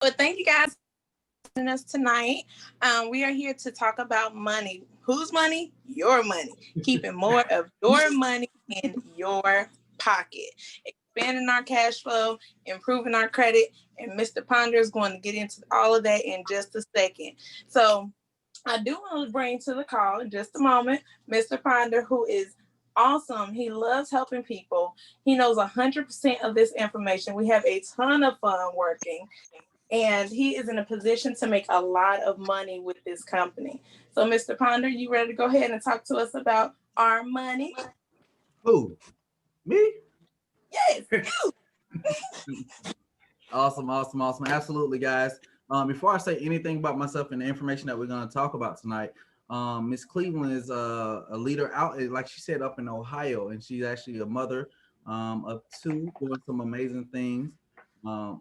But thank you guys for joining us tonight. We are here to talk about money. Whose money? Your money. Keeping more of your money in your pocket. Expanding our cash flow, improving our credit, and Mr. Ponder is going to get into all of that in just a second. So I do want to bring to the call in just a moment Mr. Ponder, who is awesome. He loves helping people. He knows 100% of this information. We have a ton of fun working, and he is in a position to make a lot of money with this company. So, Mr. Ponder, you ready to go ahead and talk to us about our money? Who? Me? Yes, you. Awesome. Absolutely, guys. Before I say anything about myself and the information that we're going to talk about tonight, Miss Cleveland is a leader out, like she said, up in Ohio, and she's actually a mother of two, doing some amazing things,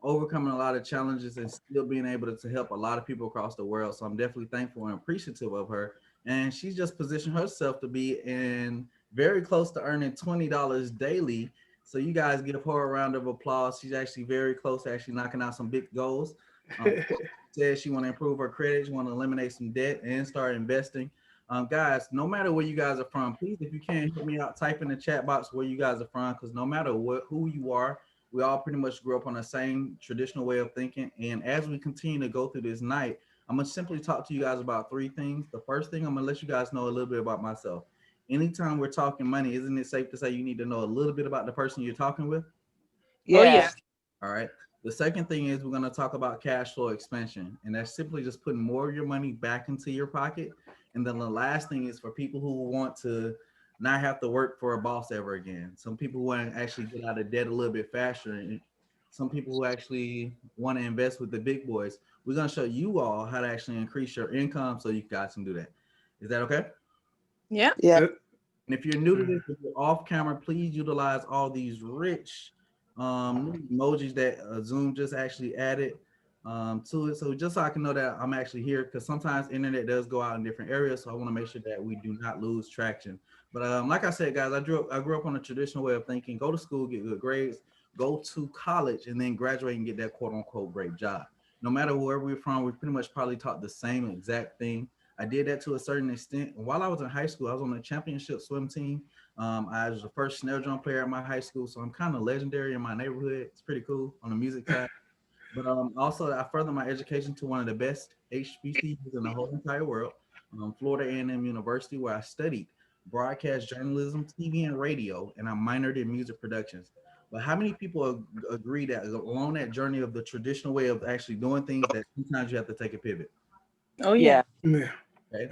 overcoming a lot of challenges, and still being able to help a lot of people across the world. So I'm definitely thankful and appreciative of her. And she's just positioned herself to be in very close to earning $20 daily. So you guys give her a round of applause. She's actually very close to actually knocking out some big goals. Says she want to improve her credit, she want to eliminate some debt and start investing. Guys, no matter where you guys are from, please, if you can, hit me out, type in the chat box where you guys are from, because no matter who you are, we all pretty much grew up on the same traditional way of thinking. And as we continue to go through this night, I'm gonna simply talk to you guys about three things. The first thing, I'm gonna let you guys know a little bit about myself. Anytime we're talking money, isn't it safe to say you need to know a little bit about the person you're talking with? Oh, yeah. All right. The second thing is we're going to talk about cash flow expansion, and that's simply just putting more of your money back into your pocket. And then the last thing is for people who want to not have to work for a boss ever again. Some people who want to actually get out of debt a little bit faster, and some people who actually want to invest with the big boys. We're going to show you all how to actually increase your income so you guys can do that. Is that okay? Yeah. And if you're new to this, if you're off camera, please utilize all these rich emojis that Zoom just actually added to it. So just so I can know that I'm actually here, because sometimes internet does go out in different areas. So I want to make sure that we do not lose traction. But like I said, guys, I grew up on a traditional way of thinking: go to school, get good grades, go to college, and then graduate and get that quote unquote great job. No matter where we're from, we pretty much probably taught the same exact thing. I did that to a certain extent. While I was in high school, I was on the championship swim team. I was the first snare drum player at my high school, so I'm kind of legendary in my neighborhood. It's pretty cool on the music side. But also, I furthered my education to one of the best HBCUs in the whole entire world, Florida A&M University, where I studied broadcast journalism, TV, and radio, and I minored in music productions. But how many people agree that along that journey of the traditional way of actually doing things, that sometimes you have to take a pivot? Oh, yeah. Okay.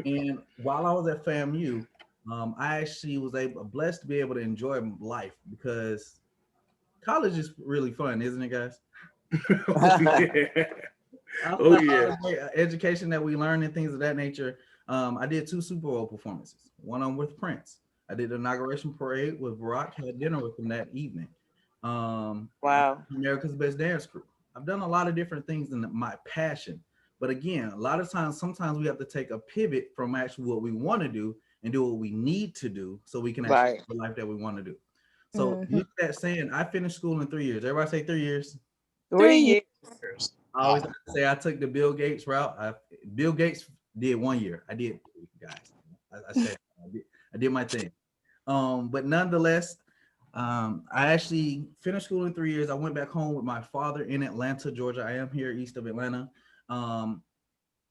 And while I was at FAMU, I actually was blessed to be able to enjoy life, because college is really fun, isn't it, guys? Oh, yeah. Oh, Outside yeah. of the education that we learn and things of that nature, I did two Super Bowl performances. One on with Prince. I did the inauguration parade with Barack. Had dinner with him that evening. Wow. America's Best Dance Crew. I've done a lot of different things in my passion, but again, a lot of times, sometimes we have to take a pivot from actually what we want to do and do what we need to do so we can actually Right. live the life that we want to do. So Mhm. with that saying, I finished school in 3 years. Everybody say 3 years. 3 years. I always like to say I took the Bill Gates route. Bill Gates did 1 year. I did, guys. I said I did my thing. But nonetheless, I actually finished school in 3 years. I went back home with my father in Atlanta, Georgia. I am here east of Atlanta.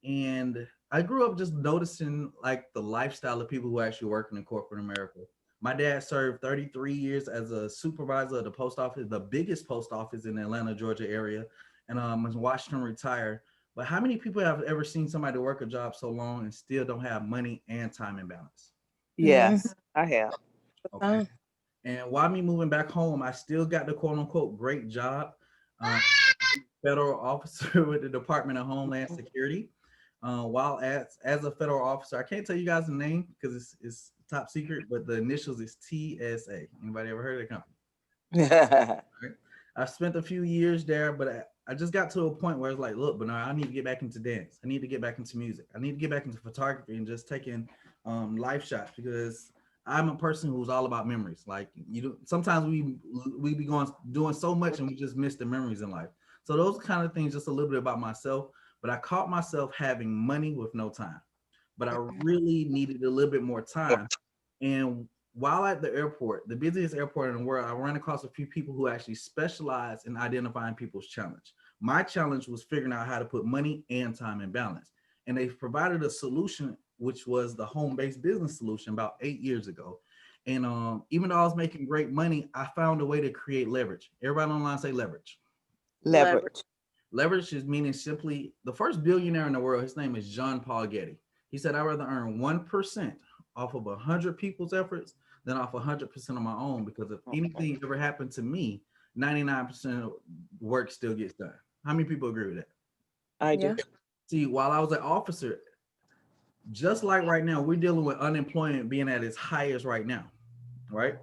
And I grew up just noticing like the lifestyle of people who actually working in corporate America. My dad served 33 years as a supervisor of the post office, the biggest post office in the Atlanta, Georgia area, and watched him retire. But how many people have ever seen somebody work a job so long and still don't have money and time imbalance? Yes, I have. Okay. And while me moving back home, I still got the quote unquote great job. Federal officer with the Department of Homeland Security. While as a federal officer, I can't tell you guys the name because it's top secret, but the initials is TSA. Anybody ever heard of the company? Right? I spent a few years there, but I just got to a point where it's like, look, Bernard, I need to get back into dance. I need to get back into music. I need to get back into photography and just taking life shots, because I'm a person who's all about memories. Like, you know, sometimes we be going doing so much and we just miss the memories in life. So those kind of things, just a little bit about myself. But I caught myself having money with no time. But I really needed a little bit more time. And while at the airport, the busiest airport in the world, I ran across a few people who actually specialize in identifying people's challenge. My challenge was figuring out how to put money and time in balance. And they provided a solution, which was the home-based business solution about 8 years ago. And even though I was making great money, I found a way to create leverage. Everybody online say leverage. Leverage. Leverage is meaning simply the first billionaire in the world. His name is John Paul Getty. He said, I'd rather earn 1% off of 100 people's efforts than off 100% of my own, because if anything ever happened to me, 99% of work still gets done. How many people agree with that? I do. See, while I was an officer, just like right now, we're dealing with unemployment being at its highest right now, right?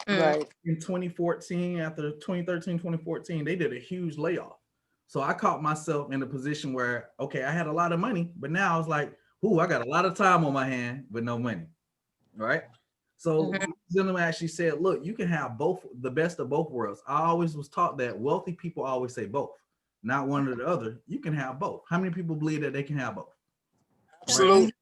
Right. In 2014, after 2013, 2014, they did a huge layoff. So I caught myself in a position where, okay, I had a lot of money, but now I was like, ooh, I got a lot of time on my hand, but no money, right? So the gentleman actually said, look, you can have both, the best of both worlds. I always was taught that wealthy people always say both, not one or the other. You can have both. How many people believe that they can have both? Absolutely. Right?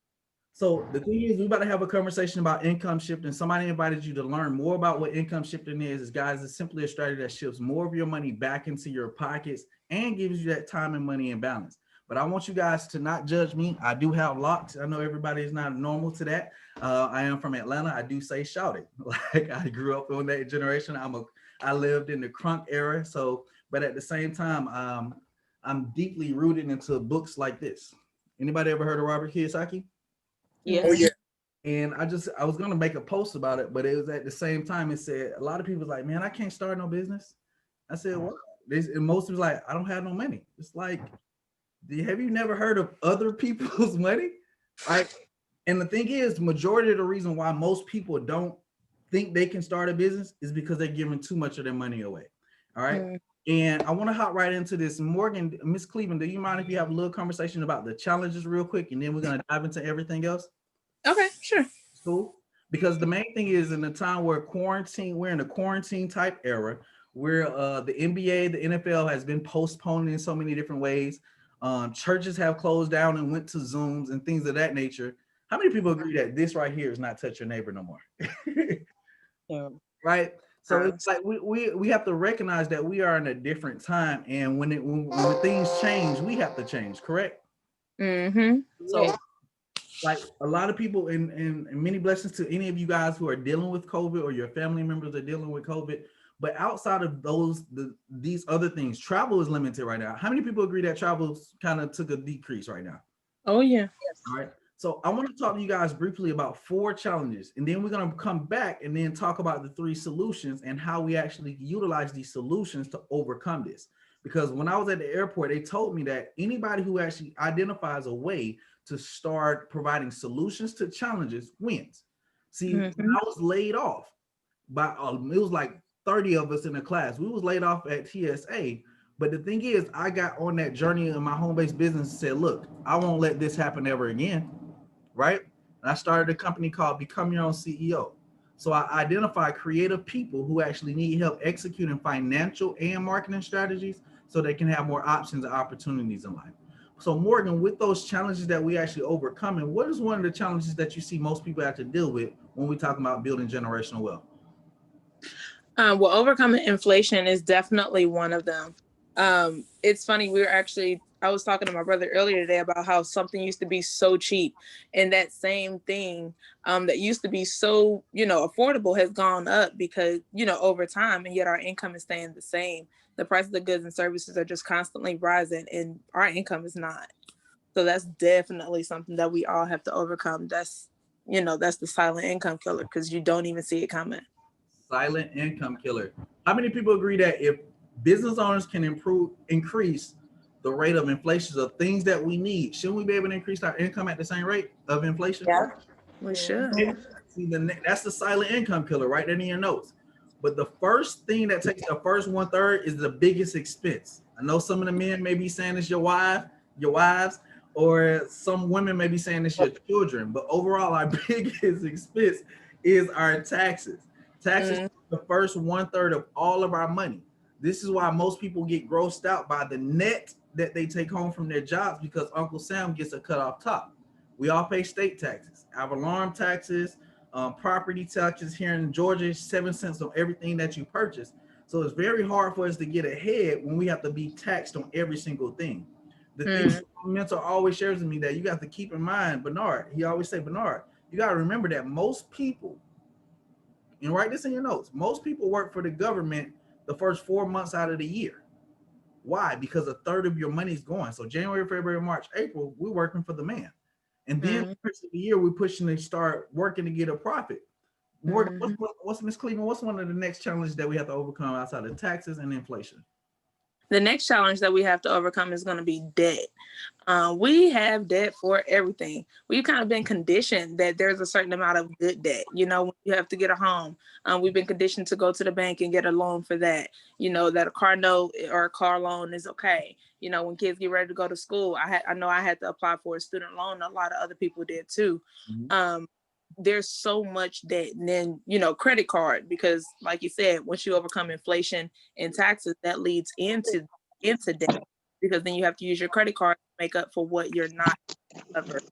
So the thing is, we about to have a conversation about income shifting. Somebody invited you to learn more about what income shifting is. Guys, it's simply a strategy that shifts more of your money back into your pockets and gives you that time and money in balance. But I want you guys to not judge me. I do have locks. I know everybody is not normal to that. I am from Atlanta. I do say shout it. Like, I grew up in that generation. I lived in the crunk era. So, but at the same time, I'm deeply rooted into books like this. Anybody ever heard of Robert Kiyosaki? Yes. Oh yeah. And I was gonna make a post about it, but it was at the same time, it said a lot of people was like, man, I can't start no business. I said, what? And most people like, I don't have no money. It's like, have you never heard of other people's money? Right. And the thing is, majority of the reason why most people don't think they can start a business is because they're giving too much of their money away. All right. And I want to hop right into this. Morgan, Miss Cleveland, do you mind if you have a little conversation about the challenges real quick, and then we're gonna dive into everything else? Okay, sure. Cool. Because the main thing is, in the time where we're in a quarantine type era, where the NBA, the NFL has been postponed in so many different ways. Churches have closed down and went to Zooms and things of that nature. How many people agree that this right here is not touch your neighbor no more? Yeah. Right. So it's like we have to recognize that we are in a different time, and when things change, we have to change. Correct. So, like, a lot of people, and many blessings to any of you guys who are dealing with COVID, or your family members are dealing with COVID. But outside of these other things, travel is limited right now. How many people agree that travel kind of took a decrease right now? Oh yeah. All right. So I want to talk to you guys briefly about 4 challenges, and then we're going to come back and then talk about the 3 solutions and how we actually utilize these solutions to overcome this. Because when I was at the airport, they told me that anybody who actually identifies a way to start providing solutions to challenges wins. See, when I was laid off by, it was like 30 of us in the class. We was laid off at TSA. But the thing is, I got on that journey in my home-based business and said, look, I won't let this happen ever again. Right? And I started a company called Become Your Own CEO. So I identify creative people who actually need help executing financial and marketing strategies so they can have more options and opportunities in life. So Morgan, with those challenges that we actually overcoming, what is one of the challenges that you see most people have to deal with when we talk about building generational wealth? Well, overcoming inflation is definitely one of them. It's funny, I was talking to my brother earlier today about how something used to be so cheap, and that same thing that used to be so, affordable has gone up because, over time, and yet our income is staying the same. The price of the goods and services are just constantly rising, and our income is not. So that's definitely something that we all have to overcome. That's the silent income killer, because you don't even see it coming. Silent income killer. How many people agree that if business owners can increase the rate of inflation of things that we need, shouldn't we be able to increase our income at the same rate of inflation? Yeah, we should. See, that's the silent income killer right there in your notes. But the first thing that takes the first 1/3 is the biggest expense. I know some of the men may be saying it's your wives, or some women may be saying it's your children. But overall, our biggest expense is our taxes. Taxes, the first 1/3 of all of our money. This is why most people get grossed out by the net that they take home from their jobs, because Uncle Sam gets a cut off top. We all pay state taxes, our alarm taxes, property taxes here in Georgia, 7 cents on everything that you purchase. So it's very hard for us to get ahead when we have to be taxed on every single thing. The thing mentor always shares with me that you got to keep in mind, Bernard, he always say, Bernard, you got to remember that most people, and write this in your notes, most people work for the government the first 4 months out of the year. Why? Because a third of your money is going. So January, February, March, April, we're working for the man. And then the rest of the year, we're pushing to start working to get a profit. Morgan, what's Miss Cleveland? What's one of the next challenges that we have to overcome outside of taxes and inflation? The next challenge that we have to overcome is going to be debt. We have debt for everything. We've kind of been conditioned that there's a certain amount of good debt. You know, when you have to get a home, we've been conditioned to go to the bank and get a loan for that. You know, that a car note or a car loan is okay. You know, when kids get ready to go to school, I know I had to apply for a student loan. A lot of other people did too. There's so much debt. And then, you know, credit card, because like you said, once you overcome inflation and taxes, that leads into debt, because then you have to use your credit card to make up for what you're not covered,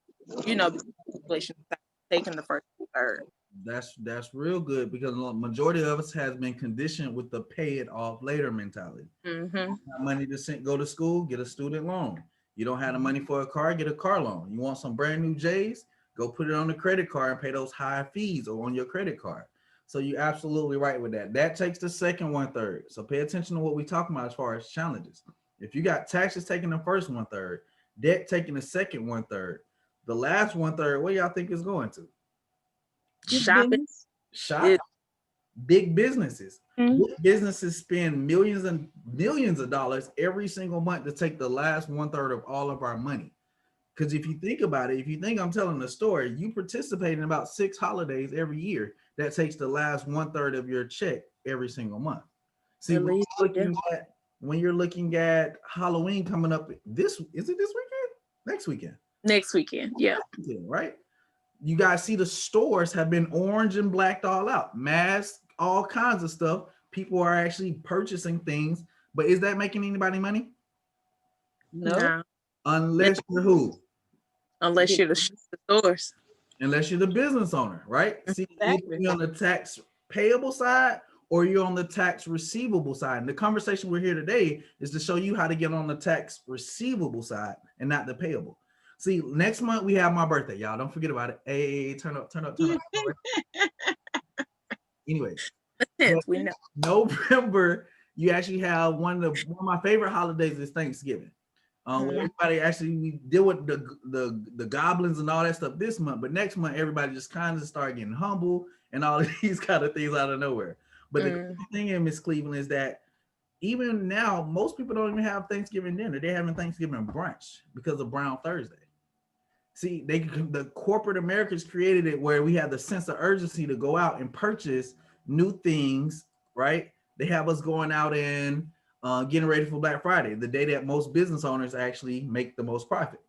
you know, because inflation is taking the first and third. That's real good, because the majority of us has been conditioned with the pay it off later mentality. You have money to go to school, get a student loan. You don't have the money for a car, get a car loan. You want some brand new J's, go put it on the credit card and pay those high fees or on your credit card. So you're absolutely right with that. That takes the second 1/3. So pay attention to what we're talking about as far as challenges. If you got taxes taking the first 1/3, debt taking the second 1/3, the last 1/3, what do y'all think is going to? Shopping. Big businesses. Big businesses spend millions and millions of dollars every single month to take the last 1/3 of all of our money. Because if you think about it, if you think I'm telling the story, you participate in about 6 holidays every year. That takes the last 1/3 of your check every single month. See, when you're looking at Halloween coming up, this weekend? Next weekend. Next weekend, yeah. Right? You guys see the stores have been orange and blacked all out. Masks, all kinds of stuff. People are actually purchasing things. But is that making anybody money? No. Unless you're who? Unless you're the stores. Unless you're the business owner, right? See, either you're on the tax payable side or you're on the tax receivable side. And the conversation we're here today is to show you how to get on the tax receivable side and not the payable. See, next month we have my birthday, y'all. Don't forget about it. Hey, turn up. Anyways, we know. November, you actually have one of my favorite holidays is Thanksgiving. Everybody actually, we deal with the goblins and all that stuff this month, but next month everybody just kind of start getting humble and all of these kind of things out of nowhere. But the thing in Miss Cleveland is that even now, most people don't even have Thanksgiving dinner. They're having Thanksgiving brunch because of Brown Thursday. See, the corporate Americans created it where we have the sense of urgency to go out and purchase new things, right? They have us going out and getting ready for Black Friday, the day that most business owners actually make the most profit.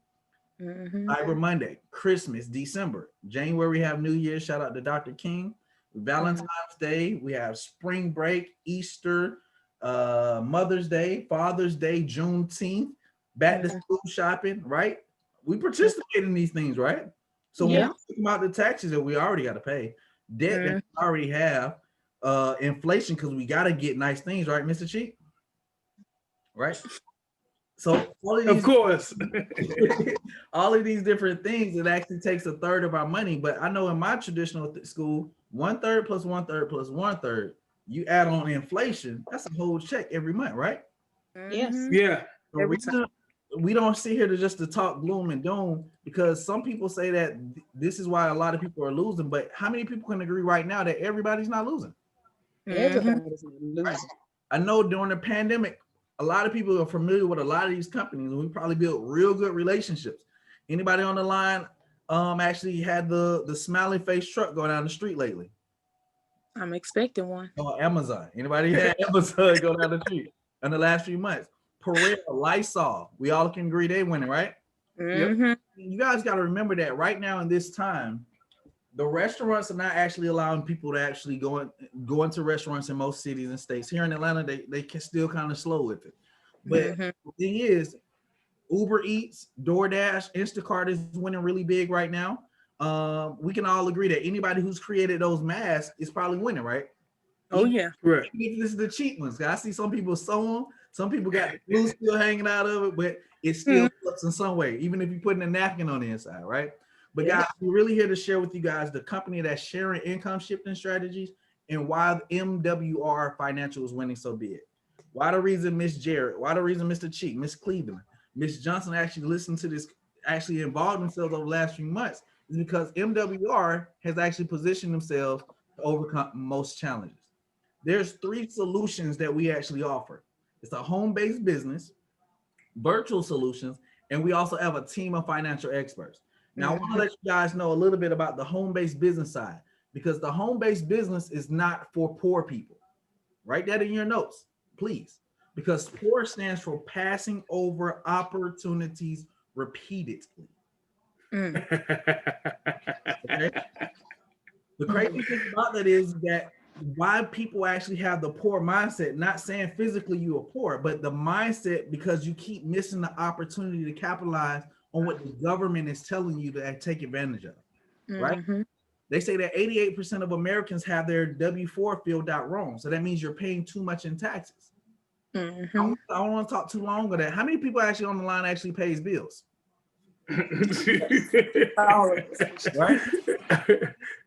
Cyber Monday, Christmas, December, January, we have New Year's. Shout out to Dr. King. Valentine's Day, we have spring break, Easter, Mother's Day, Father's Day, Juneteenth, back to school shopping, right? We participate in these things, right? So when we talk about the taxes that we already got to pay, debt that we already have, inflation because we got to get nice things, right, Mr. Cheek? Right? So all of these, of course, all of these different things, it actually takes a third of our money. But I know in my traditional school, 1/3 plus 1/3 plus 1/3, you add on inflation, that's a whole check every month, right? Yes. Yeah. So we don't sit here to talk gloom and doom, because some people say that this is why a lot of people are losing. But how many people can agree right now that everybody's not losing? Everybody's not losing. Right? I know during the pandemic, a lot of people are familiar with a lot of these companies, and we probably built real good relationships. Anybody on the line actually had the smiley face truck go down the street lately? I'm expecting one. On Amazon. Anybody had Amazon go down the street in the last few months? Perel, Lysol, we all can agree they winning, right? You guys got to remember that right now in this time, The restaurants are not actually allowing people to actually go into restaurants in most cities and states. Here in Atlanta, they can still kind of slow with it. But the thing is, Uber Eats, DoorDash, Instacart is winning really big right now. We can all agree that anybody who's created those masks is probably winning, right? Oh yeah. Correct. This is the cheap ones. I see some people sew them. Some people got the glue still hanging out of it, but it still looks in some way, even if you're putting a napkin on the inside, right? But guys, we're really here to share with you guys the company that's sharing income shifting strategies and why MWR Financial is winning so big. Why the reason Miss Jarrett, why the reason Mr. Cheek, Miss Cleveland, Miss Johnson actually listened to this, actually involved themselves over the last few months is because MWR has actually positioned themselves to overcome most challenges. There's 3 solutions that we actually offer. It's a home-based business, virtual solutions, and we also have a team of financial experts. Now, I want to let you guys know a little bit about the home-based business side, because the home-based business is not for poor people. Write that in your notes, please, because poor stands for passing over opportunities repeatedly. Okay? The crazy thing about that is that why people actually have the poor mindset, not saying physically you are poor, but the mindset because you keep missing the opportunity to capitalize on what the government is telling you to take advantage of, right? They say that 88% of Americans have their W-4 filled out wrong. So that means you're paying too much in taxes. I don't want to talk too long on that. How many people actually on the line actually pays bills? Right?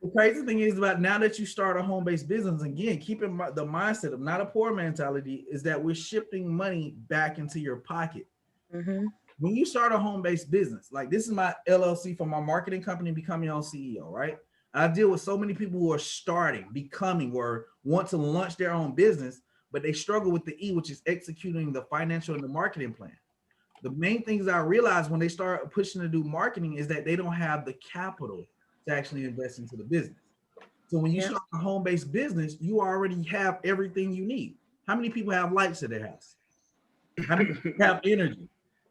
The crazy thing is about now that you start a home-based business, again, keep in mind the mindset of not a poor mentality is that we're shifting money back into your pocket. When you start a home-based business, like this is my LLC for my marketing company, Become Your Own CEO, right? I deal with so many people who are starting, becoming, or want to launch their own business, but they struggle with the E, which is executing the financial and the marketing plan. The main things I realized when they start pushing to do marketing is that they don't have the capital to actually invest into the business. So when you start a home-based business, you already have everything you need. How many people have lights at their house? How many people have energy?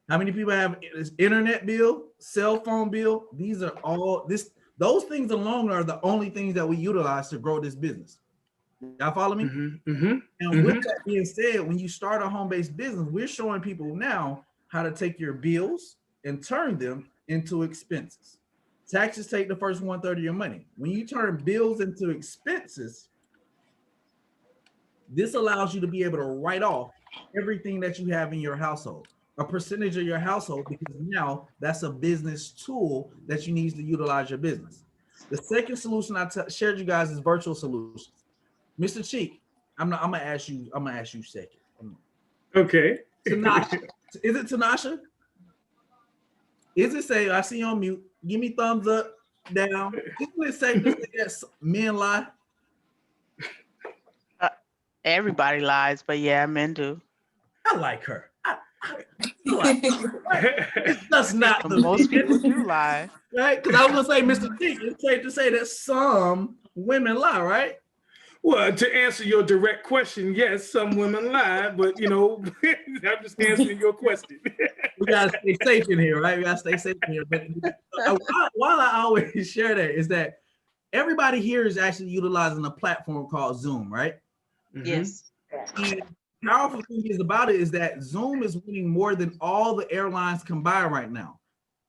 How many people have internet bill, cell phone bill? These are all those things alone are the only things that we utilize to grow this business. Y'all follow me? And with that being said, when you start a home-based business, we're showing people now how to take your bills and turn them into expenses. Taxes take the first 1/3 of your money. When you turn bills into expenses, this allows you to be able to write off everything that you have in your household, a percentage of your household, because now that's a business tool that you need to utilize your business. The second solution I shared you guys is virtual solutions. Mr. Cheek, I'm gonna ask you second. Okay. Tanasha, is it Tanasha? Is it say I see you on mute? Give me thumbs up, down. Isn't it safe to say that men lie? Everybody lies, but yeah, men do. I like her. I like her. That's not the most people do lie, right? Because I was gonna say, Mr. Cheek, it's safe to say that some women lie, right? Well, to answer your direct question, yes, some women lie, but I'm just answering your question. We gotta stay safe in here, right? We gotta stay safe in here. But while I always share that is that everybody here is actually utilizing a platform called Zoom, right? Yes. And the powerful thing is about it is that Zoom is winning more than all the airlines combined right now.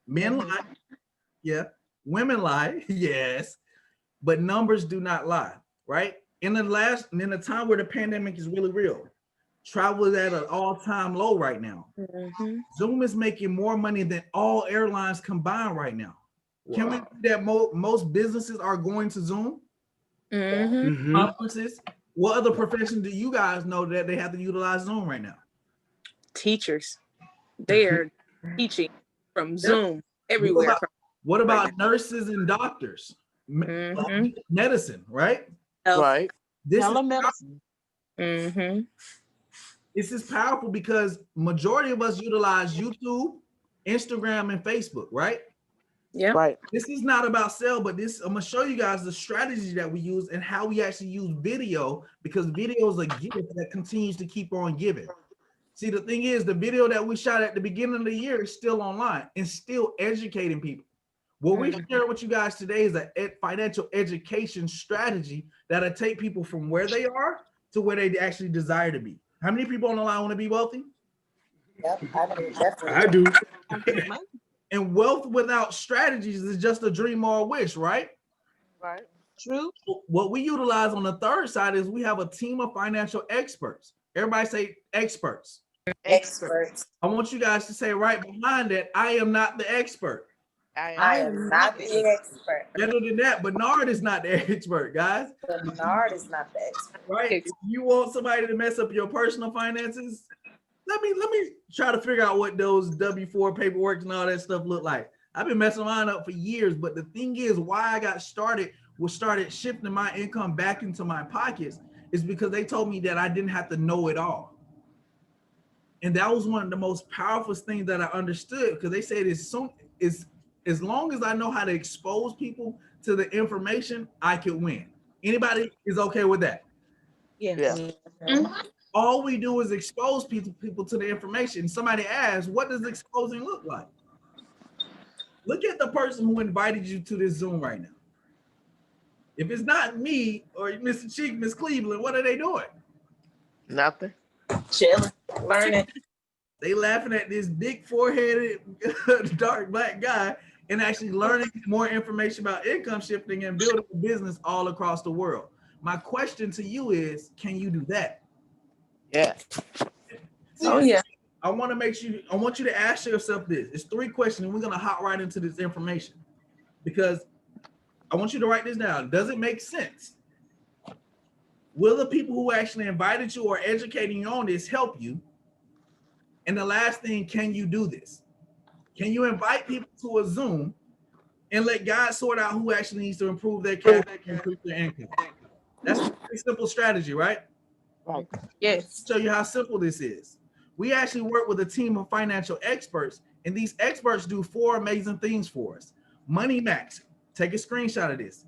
Men lie, yeah. Women lie, yes. But numbers do not lie, right? In the time where the pandemic is really real, travel is at an all-time low right now. Zoom is making more money than all airlines combined right now. Wow. Can we see that most businesses are going to Zoom? Conferences. What other profession do you guys know that they have to utilize Zoom right now? Teachers. They are teaching from Zoom everywhere. What about nurses and doctors? Medicine, right? Right. This telemedicine. This is powerful because majority of us utilize YouTube, Instagram, and Facebook, right? Yeah. Right. This is not about sale, but I'm gonna show you guys the strategy that we use and how we actually use video, because video is a gift that continues to keep on giving. See, the thing is, the video that we shot at the beginning of the year is still online and still educating people. What we share with you guys today is a financial education strategy that'll take people from where they are to where they actually desire to be. How many people on the line want to be wealthy? Yep, I do, definitely. I do. And wealth without strategies is just a dream or a wish, right? Right. True. What we utilize on the third side is we have a team of financial experts. Everybody say experts. Experts. I want you guys to say right behind that, I am not the expert. I am not the expert. Better than that, Bernard is not the expert, guys. Bernard is not the expert. Right? If you want somebody to mess up your personal finances, let me try to figure out what those W-4 paperwork and all that stuff look like. I've been messing mine up for years, but the thing is, why I got started shifting my income back into my pockets is because they told me that I didn't have to know it all. And that was one of the most powerful things that I understood, because they said as long as I know how to expose people to the information, I can win. Anybody is okay with that? Yes. Yeah. All we do is expose people to the information. Somebody asks, what does exposing look like? Look at the person who invited you to this Zoom right now. If it's not me or Mr. Cheek, Miss Cleveland, what are they doing? Nothing. Chilling, learning. They laughing at this big foreheaded, dark black guy and actually learning more information about income shifting and building a business all across the world. My question to you is, can you do that? Yeah. Oh yeah. I want you to ask yourself this. It's 3 questions, and we're gonna hop right into this information because I want you to write this down. Does it make sense? Will the people who actually invited you or educating you on this help you? And the last thing, can you do this? Can you invite people to a Zoom and let God sort out who actually needs to improve their cash and improve their income? That's a pretty simple strategy, right? Right. Yes. Show you how simple this is. We actually work with a team of financial experts, and these experts do 4 amazing things for us. Money Max, take a screenshot of this.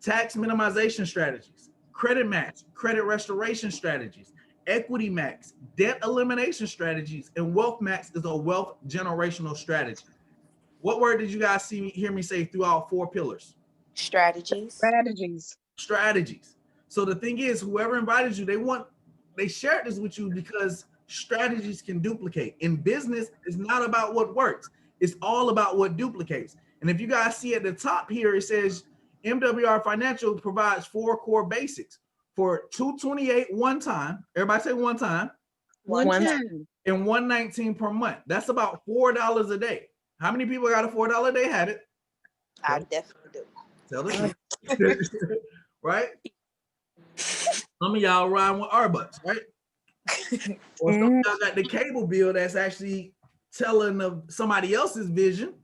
Tax minimization strategies, credit match, credit restoration strategies, equity max, debt elimination strategies, and wealth max is a wealth generational strategy. What word did you guys hear me say throughout 4 pillars? Strategies. Strategies. So the thing is, whoever invited you, they shared this with you because strategies can duplicate. In business, it's not about what works. It's all about what duplicates. And if you guys see at the top here, it says MWR Financial provides 4 core basics for $228 one time. Everybody say one time. One time. And $119 per month. That's about $4 a day. How many people got a $4 a day habit? I definitely do. Tell the truth. Right? Some of y'all ride with Arbucks, right? Or some of y'all got the cable bill that's actually telling of somebody else's vision.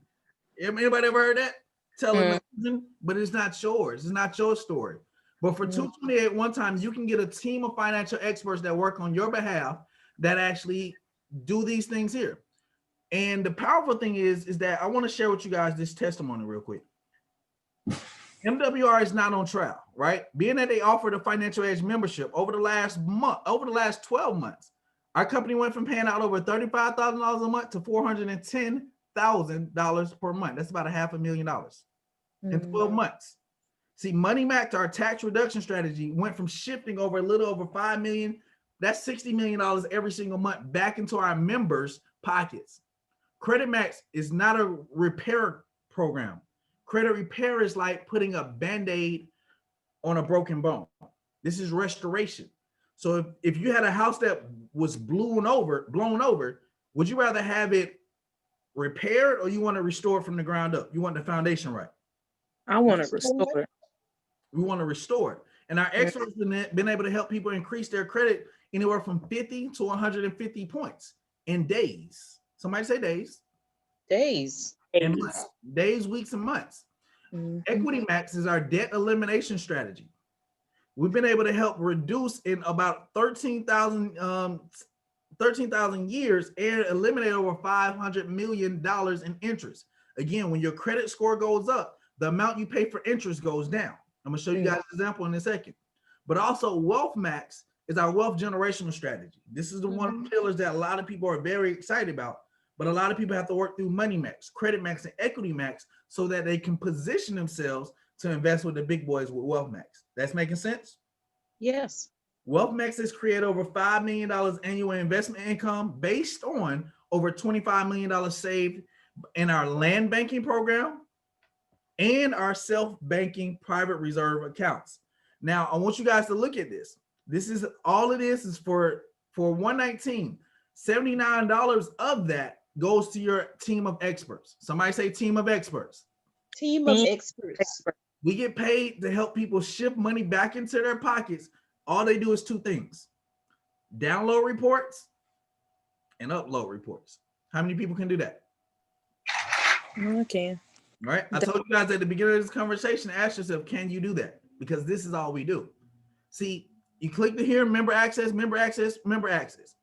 Anybody ever heard that? Telling the vision, but it's not yours. It's not your story. But for $228 one time, you can get a team of financial experts that work on your behalf that actually do these things here. And the powerful thing is that I want to share with you guys this testimony real quick. MWR is not on trial, right? Being that they offered a financial edge membership over the last 12 months, our company went from paying out over $35,000 a month to $410,000 per month. That's about $500,000 in 12 months. See, Money Max, our tax reduction strategy, went from shifting over a little over $5 million. That's $60 million every single month back into our members' pockets. Credit Max is not a repair program. Credit repair is like putting a Band-Aid on a broken bone. This is restoration. So if you had a house that was blown over, would you rather have it repaired or you want to restore it from the ground up? You want the foundation right? I want to restore it. We want to restore it. And our experts have been able to help people increase their credit anywhere from 50 to 150 points in days. Somebody say days. Days. And months. Days, weeks, and months. Equity Max is our debt elimination strategy. We've been able to help reduce in about 13,000 years and eliminate over $500 million in interest. Again, when your credit score goes up, the amount you pay for interest goes down. I'm gonna show you guys an example in a second. But also Wealth Max is our wealth generational strategy. This is the one of the pillars that a lot of people are very excited about. But a lot of people have to work through Money Max, Credit Max, and Equity Max so that they can position themselves to invest with the big boys with Wealth Max. That's making sense? Yes. Wealth Max has created over $5 million annual investment income based on over $25 million saved in our land banking program and our self-banking private reserve accounts. Now, I want you guys to look at this. This is all it is for 119. $79 of that goes to your team of experts. Somebody say team of experts. Team of experts. We get paid to help people shift money back into their pockets. All they do is two things: download reports and upload reports. How many people can do that? Okay. Right? I told you guys at the beginning of this conversation, ask yourself, can you do that? Because this is all we do. See, you click to here, member access, member access, member access.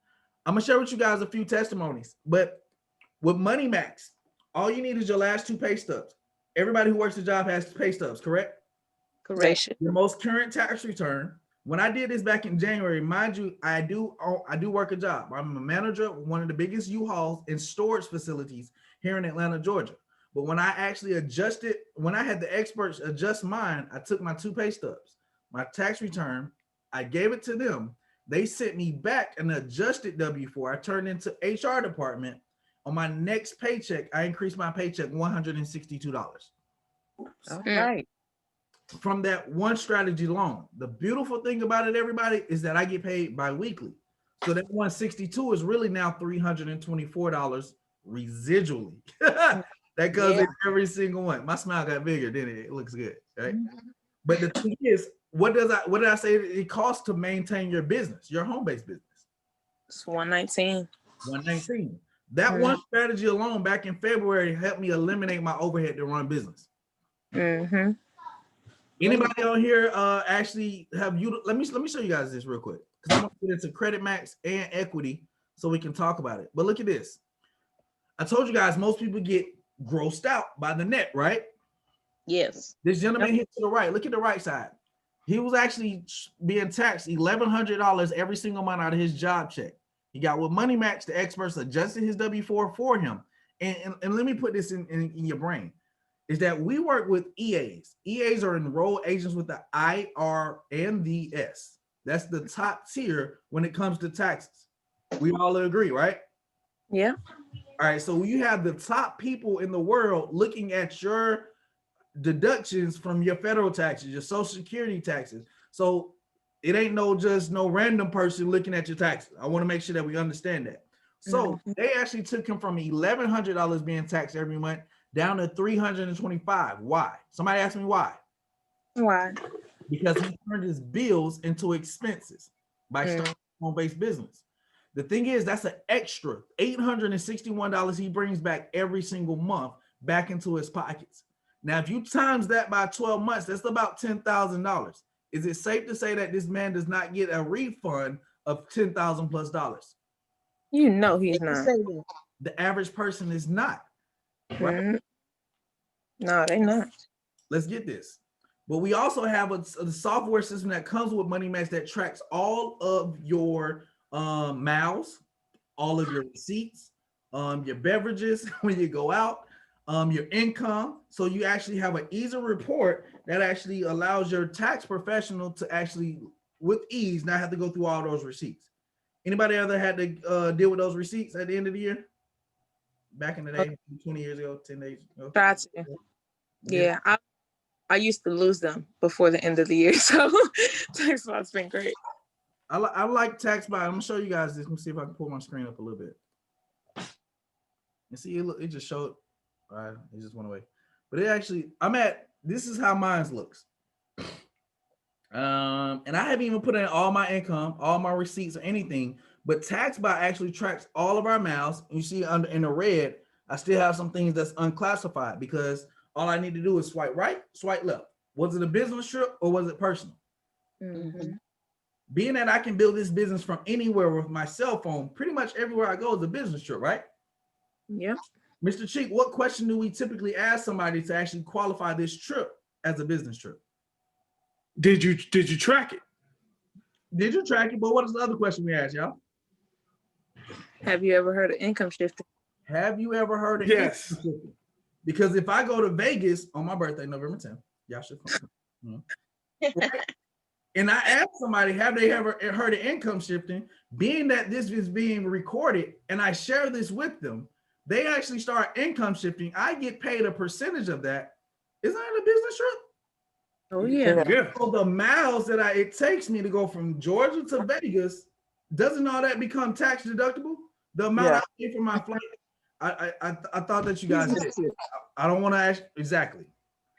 I'm gonna share with you guys a few testimonies, but with Money Max, all you need is your last two pay stubs. Everybody who works a job has pay stubs, correct? Correct. Your most current tax return. When I did this back in January, mind you, I do work a job. I'm a manager of one of the biggest U-Hauls and storage facilities here in Atlanta, Georgia. But when I actually adjusted, when I had the experts adjust mine, I took my two pay stubs, my tax return, I gave it to them. They sent me back an adjusted W-4. I turned into HR department. On my next paycheck, I increased my paycheck $162. All right. From that one strategy alone. The beautiful thing about it, everybody, is that I get paid bi-weekly. So that 162 is really now $324 residually. That goes in every single one. My smile got bigger, didn't it? It looks good, right? But the thing is, what did I say it costs to maintain your business, your home-based business? It's 119. 119. That one strategy alone back in February helped me eliminate my overhead to run business. Mm-hmm. Anybody on here actually have you? Let me show you guys this real quick, because I'm gonna get into Credit Max and Equity so we can talk about it. But look at this. I told you guys most people get grossed out by the net, right? Yes. This gentleman here to the right, look at the right side. He was actually being taxed $1,100 every single month out of his job check. He got with Money Max, the experts adjusted his W-4 for him. And let me put this in your brain, is that we work with EAs. EAs are enrolled agents with the IRNDS. That's the top tier when it comes to taxes. We all agree, right? Yeah. All right, so you have the top people in the world looking at your deductions from your federal taxes, your Social Security taxes. So it ain't just no random person looking at your taxes. I want to make sure that we understand that. So they actually took him from $1,100 being taxed every month down to $325. Why? Somebody asked me why. Why? Because he turned his bills into expenses by starting a home-based business. The thing is, that's an extra $861 he brings back every single month back into his pockets. Now, if you times that by 12 months, that's about $10,000. Is it safe to say that this man does not get a refund of $10,000 plus dollars? You know he's not. The average person is not. Right? No, they not. Let's get this. But we also have a software system that comes with Money Max that tracks all of your miles, all of your receipts, your beverages when you go out, your income. So you actually have an easy report that actually allows your tax professional to actually, with ease, not have to go through all those receipts. Anybody ever had to deal with those receipts at the end of the year? Back in the day, 20 years ago, 10 days ago? Try to. Yeah, I used to lose them before the end of the year. So tax lot's been great. I like tax by. I'm gonna show you guys this. Let me see if I can pull my screen up a little bit. And see, it just showed. All right, it just went away. But it actually, this is how mine looks. And I haven't even put in all my income, all my receipts or anything, but TaxBot actually tracks all of our miles. You see in the red, I still have some things that's unclassified because all I need to do is swipe right, swipe left. Was it a business trip or was it personal? Being that I can build this business from anywhere with my cell phone, pretty much everywhere I go is a business trip, right? Yeah. Mr. Cheek, what question do we typically ask somebody to actually qualify this trip as a business trip? Did you track it? Did you track it? But what is the other question we asked, y'all? Have you ever heard of income shifting? Have you ever heard of Yes. income shifting? Because if I go to Vegas on my birthday, November 10th, y'all should come. Right? And I asked somebody, have they ever heard of income shifting? Being that this is being recorded and I share this with them, they actually start income shifting. I get paid a percentage of that. Isn't that a business trip? Oh yeah. Yeah. So the miles that it takes me to go from Georgia to Vegas, doesn't all that become tax deductible? The amount I pay for my flight, I thought that you guys did. I don't want to ask exactly.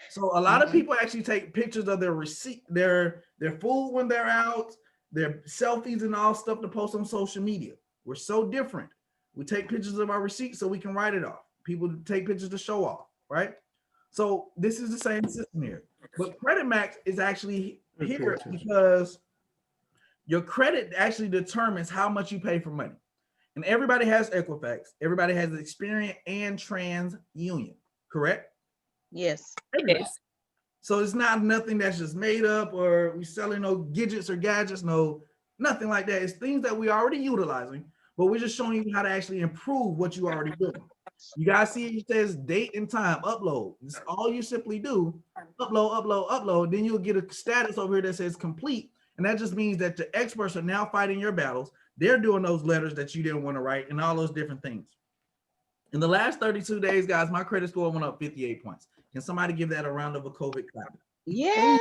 So a lot of people actually take pictures of their receipt, their food when they're out, their selfies and all stuff to post on social media. We're so different. We take pictures of our receipts so we can write it off. People take pictures to show off, right? So this is the same system here. But Credit Max is actually here because your credit actually determines how much you pay for money. And everybody has Equifax. Everybody has Experian and TransUnion, correct? Yes. Yes. So it's not nothing that's just made up or we selling no gadgets or gadgets, no, nothing like that. It's things that we already utilizing, but we're just showing you how to actually improve what you already doing. You guys see it says date and time, upload. It's all you simply do, upload, upload, upload. Then you'll get a status over here that says complete. And that just means that the experts are now fighting your battles. They're doing those letters that you didn't want to write and all those different things. In the last 32 days, guys, my credit score went up 58 points. Can somebody give that a round of a COVID clap? Yes.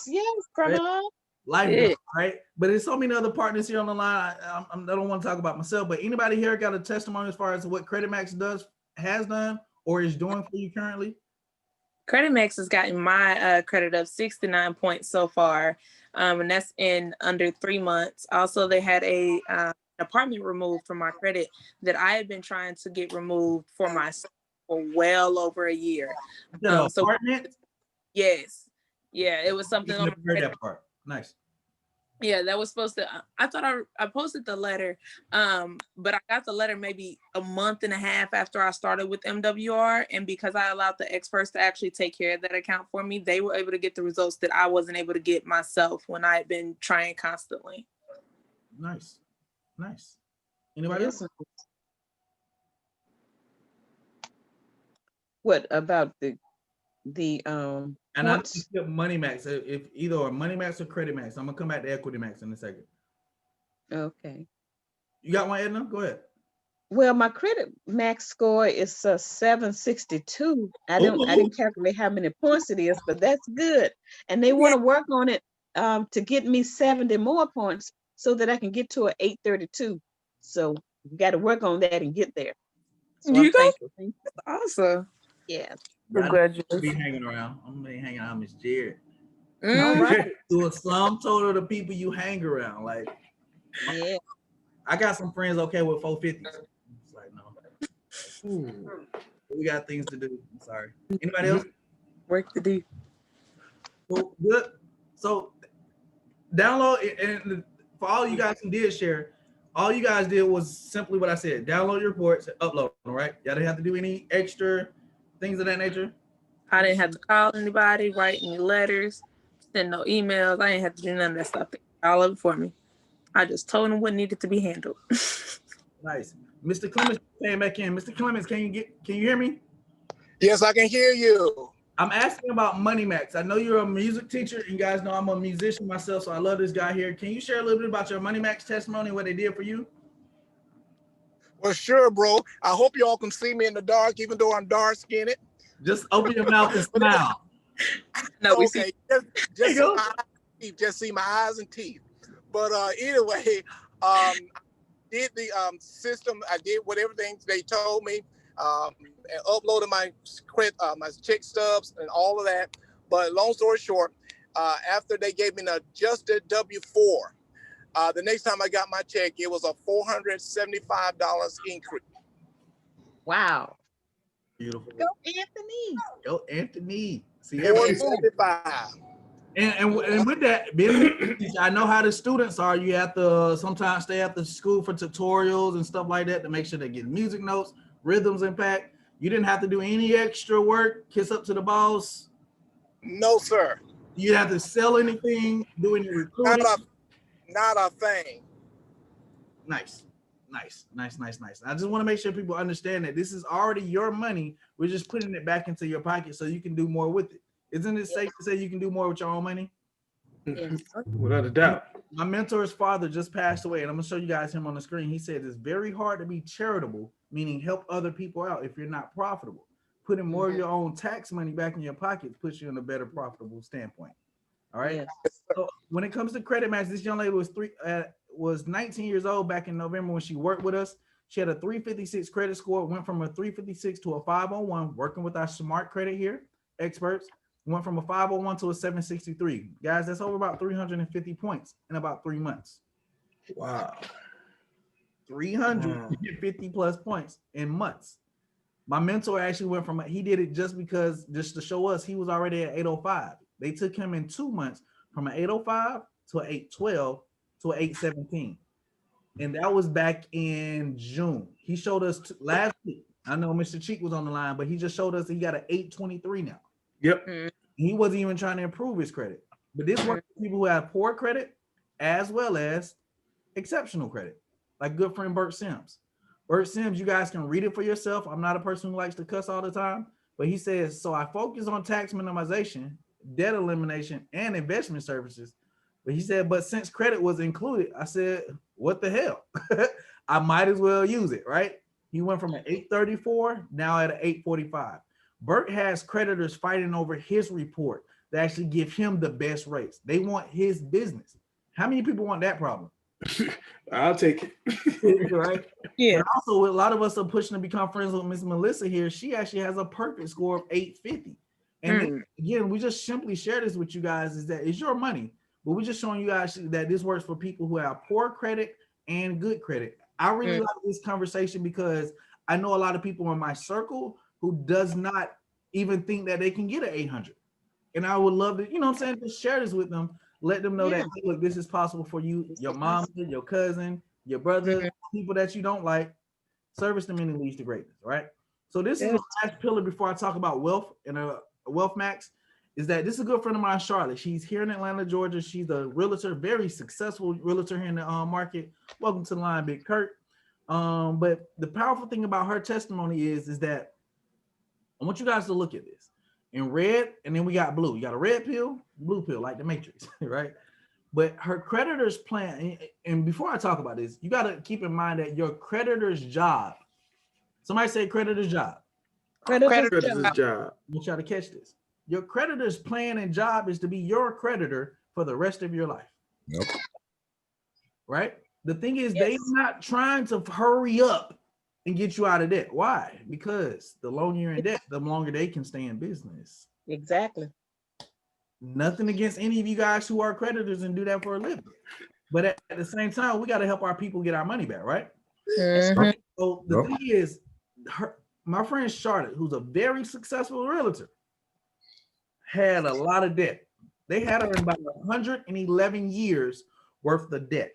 Yes. Come on. Life, right? But there's so many other partners here on the line. I don't want to talk about myself, but anybody here got a testimony as far as what Credit Max has done, or is doing for you currently? Credit Max has gotten my credit up 69 points so far, and that's in under 3 months. Also, they had a apartment removed from my credit that I had been trying to get removed for myself for well over a year. So apartment? Yes, yeah, it was something on my that part. Nice. Yeah, that was supposed to. I thought I posted the letter, but I got the letter maybe a month and a half after I started with MWR, and because I allowed the experts to actually take care of that account for me, they were able to get the results that I wasn't able to get myself when I had been trying constantly. Nice. Anybody else? What about the and I points? skip Money Max, if either or Money Max or Credit Max. I'm gonna come back to Equity Max in a second. Okay. You got one, Edna? Go ahead. Well, my Credit Max score is 762. I didn't calculate how many points it is, but that's good. And they want to work on it to get me 70 more points so that I can get to an 832. So you got to work on that and get there. So I'm thankful. Awesome. Yeah. Congratulations. Be hanging around. I'm gonna be hanging out, Miss Jared. All right. Do a sum total of the people you hang around. Like, yeah, I got some friends okay with 450s. It's like, no. We got things to do. I'm sorry. Anybody else? Work to do. Well, good. So download it, and for all you guys who did share, all you guys did was simply what I said. Download your reports, upload them, right? Y'all didn't have to do any extra things of that nature. I didn't have to call anybody, write any letters, send no emails. I didn't have to do none of that stuff. They did all of it for me. I just told them what needed to be handled. Nice. Mr. Clemens came back in. Mr. Clemens, can you hear me? Yes, I can hear you. I'm asking about Money Max. I know you're a music teacher, and you guys know I'm a musician myself, so I love this guy here. Can you share a little bit about your Money Max testimony, what they did for you? Well, sure, bro. I hope y'all can see me in the dark, even though I'm dark skinned. Just open your mouth and smile. No, we okay, see. just see my eyes and teeth. But anyway, did the system. I did whatever things they told me, and uploaded my check stubs and all of that. But long story short, after they gave me an adjusted W-4, the next time I got my check, it was a $475 increase. wow. Beautiful. Go Anthony. Go Anthony. See, 475. And with that, being I know how the students are. You have to sometimes stay after school for tutorials and stuff like that to make sure they get music notes, rhythms impact. You didn't have to do any extra work, kiss up to the boss. No, sir. You have to sell anything, do any recruiting. Not a thing. Nice. Nice. I just want to make sure people understand that this is already your money. We're just putting it back into your pocket so you can do more with it. Isn't it safe to say you can do more with your own money? Yes. Without a doubt. My mentor's father just passed away, and I'm gonna show you guys him on the screen. He said it's very hard to be charitable, meaning help other people out if you're not profitable. Putting more of your own tax money back in your pockets puts you in a better profitable standpoint. All right. Yes. So when it comes to credit match, this young lady was 19 years old back in November when she worked with us. She had a 356 credit score, went from a 356 to a 501, working with our smart credit here, experts. Went from a 501 to a 763. Guys, that's over about 350 points in about 3 months. Wow. 350 plus points in months. My mentor actually went from, he did it just to show us he was already at 805. They took him in 2 months from an 805 to an 812 to an 817. And that was back in June. He showed us last week. I know Mr. Cheek was on the line, but he just showed us he got an 823 now. Yep. He wasn't even trying to improve his credit. But this works for people who have poor credit as well as exceptional credit, like good friend Bert Sims. Bert Sims, you guys can read it for yourself. I'm not a person who likes to cuss all the time, but he says, so I focus on tax minimization, debt elimination, and investment services. But he said, but since credit was included, I said, what the hell? I might as well use it, right? He went from an 834 now at an 845. Bert has creditors fighting over his report to actually give him the best rates. They want his business. How many people want that problem? I'll take it. Right? Yeah. But also, a lot of us are pushing to become friends with Miss Melissa here. She actually has a perfect score of 850. And then, again, we just simply share this with you guys is that it's your money, but we're just showing you guys that this works for people who have poor credit and good credit. I really like this conversation because I know a lot of people in my circle who does not even think that they can get an 800. And I would love to, you know what I'm saying, just share this with them, let them know that, hey, look, this is possible for you, your mom, your cousin, your brother, people that you don't like. Service to many leads to greatness, right? So this is the last pillar before I talk about wealth and wealth max, is that this is a good friend of mine, Charlotte. She's here in Atlanta, Georgia. She's a realtor, very successful realtor here in the market. Welcome to the line, Big Kurt. But the powerful thing about her testimony is that I want you guys to look at this in red, and then we got blue. You got a red pill, blue pill, like the Matrix, right? But her creditor's plan, and before I talk about this, you got to keep in mind that your creditor's job, somebody say creditor's job. Creditor's job. I want y'all to catch this. Your creditor's plan and job is to be your creditor for the rest of your life. Yep. Right? The thing is, they're not trying to hurry up and get you out of debt. Why? Because the longer you're in debt, the longer they can stay in business. Exactly. Nothing against any of you guys who are creditors and do that for a living. But at the same time, we got to help our people get our money back, right? So the thing is, my friend Charlotte, who's a very successful realtor, had a lot of debt. They had her in about 111 years worth of debt.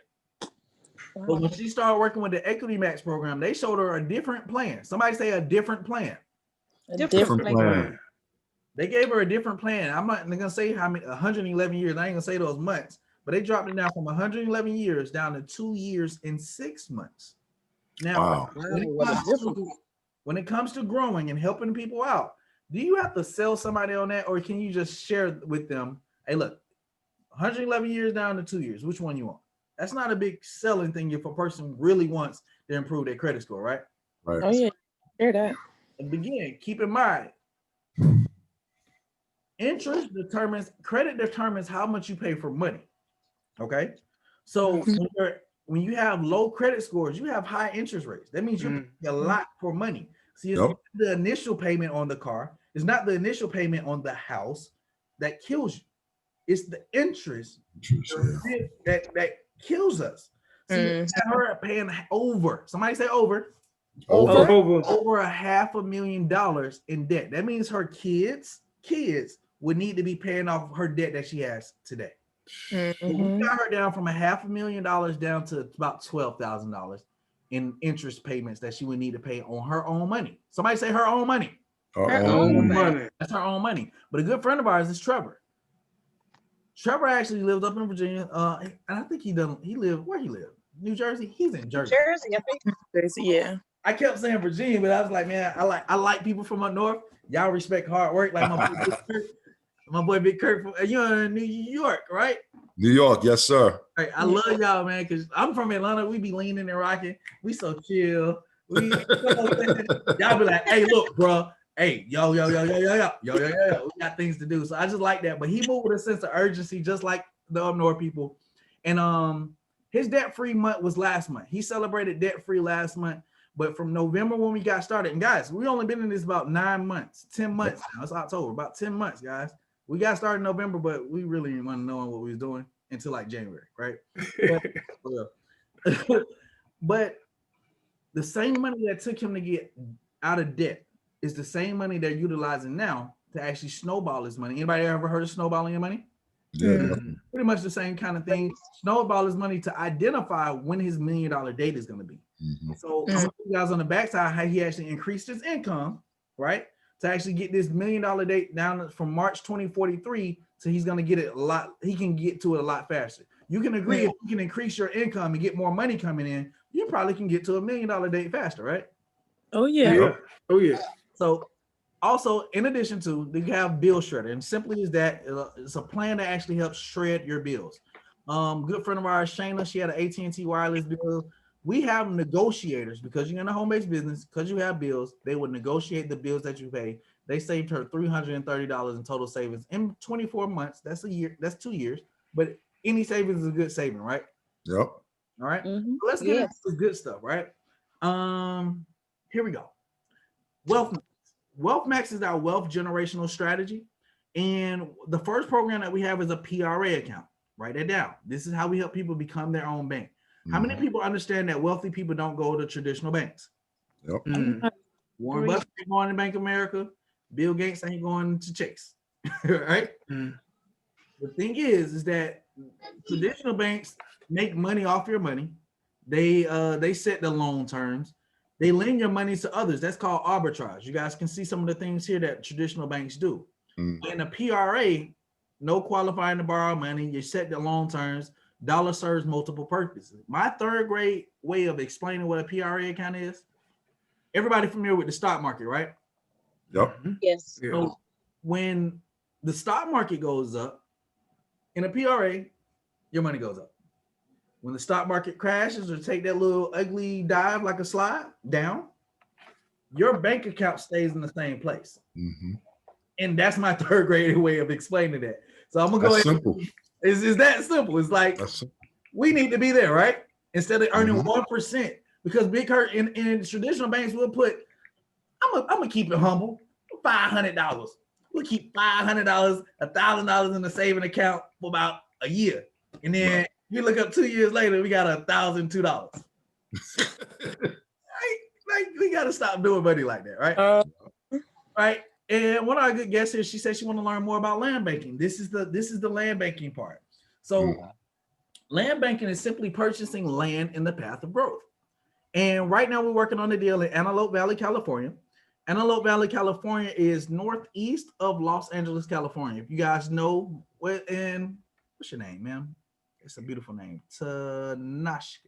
But when she started working with the Equity Max program, they showed her a different plan. Somebody say a different plan. Different plan. They gave her a different plan. I'm not gonna say how many 111 years. I ain't gonna say those months, but they dropped it down from 111 years down to 2 years and 6 months. Now, when it comes to growing and helping people out, do you have to sell somebody on that, or can you just share with them? Hey, look, 111 years down to 2 years. Which one you want? That's not a big selling thing if a person really wants to improve their credit score, right? Right. Oh yeah, share that. And again, keep in mind, credit determines how much you pay for money. Okay, so when you have low credit scores, you have high interest rates. That means you pay a lot for money. See, it's not the initial payment on the car. It's not the initial payment on the house that kills you. It's the interest that kills us. See, her paying over. Somebody say over. Over $500,000 in debt. That means her kids would need to be paying off her debt that she has today. We got her down from $500,000 down to about $12,000 in interest payments that she would need to pay on her own money. Somebody say her own money. Her own money. That's her own money. But a good friend of ours is Trevor. Trevor actually lived up in Virginia, and I think he lived where he lived. New Jersey? He's in Jersey. Jersey, I think. Yeah. I kept saying Virginia, but I was like, man, I like people from up north. Y'all respect hard work, like my boy Big Kirk. You're in New York, right? New York, yes, sir. Right. I love y'all, man, because I'm from Atlanta. We be leaning and rocking. We so chill. We y'all be like, hey, look, bro. Hey, yo. We got things to do. So I just like that. But he moved with a sense of urgency, just like the up north people. And his debt-free month was last month. He celebrated debt-free last month. But from November when we got started, and guys, we only been in this about 9 months, 10 months now. It's October, about 10 months, guys. We got started in November, but we really didn't want to know what we was doing until like January, right? But the same money that took him to get out of debt is the same money they're utilizing now to actually snowball his money. Anybody ever heard of snowballing your money? Yeah. Pretty much the same kind of thing. Snowball his money to identify when his $1 million date is going to be. So I'm gonna show you guys on the backside how he actually increased his income, right? To actually get this $1 million date down from March 2043 so he's gonna get it a lot, he can get to it a lot faster. You can agree if you can increase your income and get more money coming in, you probably can get to a $1 million date faster, right? Oh yeah. Oh yeah. So also, in addition to, they have bill shredder, and simply is that it's a plan that actually helps shred your bills. Good friend of ours, Shayna, she had an AT&T wireless bill. We have negotiators because you're in a home-based business, because you have bills, they would negotiate the bills that you pay. They saved her $330 in total savings in 24 months. That's a year, that's 2 years, but any savings is a good saving, right? Yep. All right. So let's get into the good stuff, right? Here we go. Wealth Max is our wealth generational strategy. And the first program that we have is a PRA account. Write that down. This is how we help people become their own bank. How many people understand that wealthy people don't go to traditional banks? Yep. Warren Buffett ain't going to Bank of America. Bill Gates ain't going to Chase, right? The thing is that traditional banks make money off your money. They set the loan terms. They lend your money to others. That's called arbitrage. You guys can see some of the things here that traditional banks do. In a PRA, no qualifying to borrow money. You set the loan terms. Dollar serves multiple purposes. My third grade way of explaining what a PRA account is, everybody familiar with the stock market, right? Yep. Yes. So when the stock market goes up, in a PRA, your money goes up. When the stock market crashes or take that little ugly dive like a slide down, your bank account stays in the same place. And that's my third grade way of explaining that. So I'm gonna go ahead. Simple. It's that simple. It's like we need to be there, right? Instead of earning 1%, because Big Hurt in traditional banks will put, I'm gonna keep it humble, $500. We'll keep $500, $1,000 in the saving account for about a year, and then you look up 2 years later, we got $1,002. Like we gotta stop doing money like that, right? Right. And one of our good guests here, she said she want to learn more about land banking. This is the land banking part. So land banking is simply purchasing land in the path of growth. And right now we're working on a deal in Antelope Valley, California. Antelope Valley, California is northeast of Los Angeles, California. If you guys know, what's your name, ma'am? It's a beautiful name. Tanasha.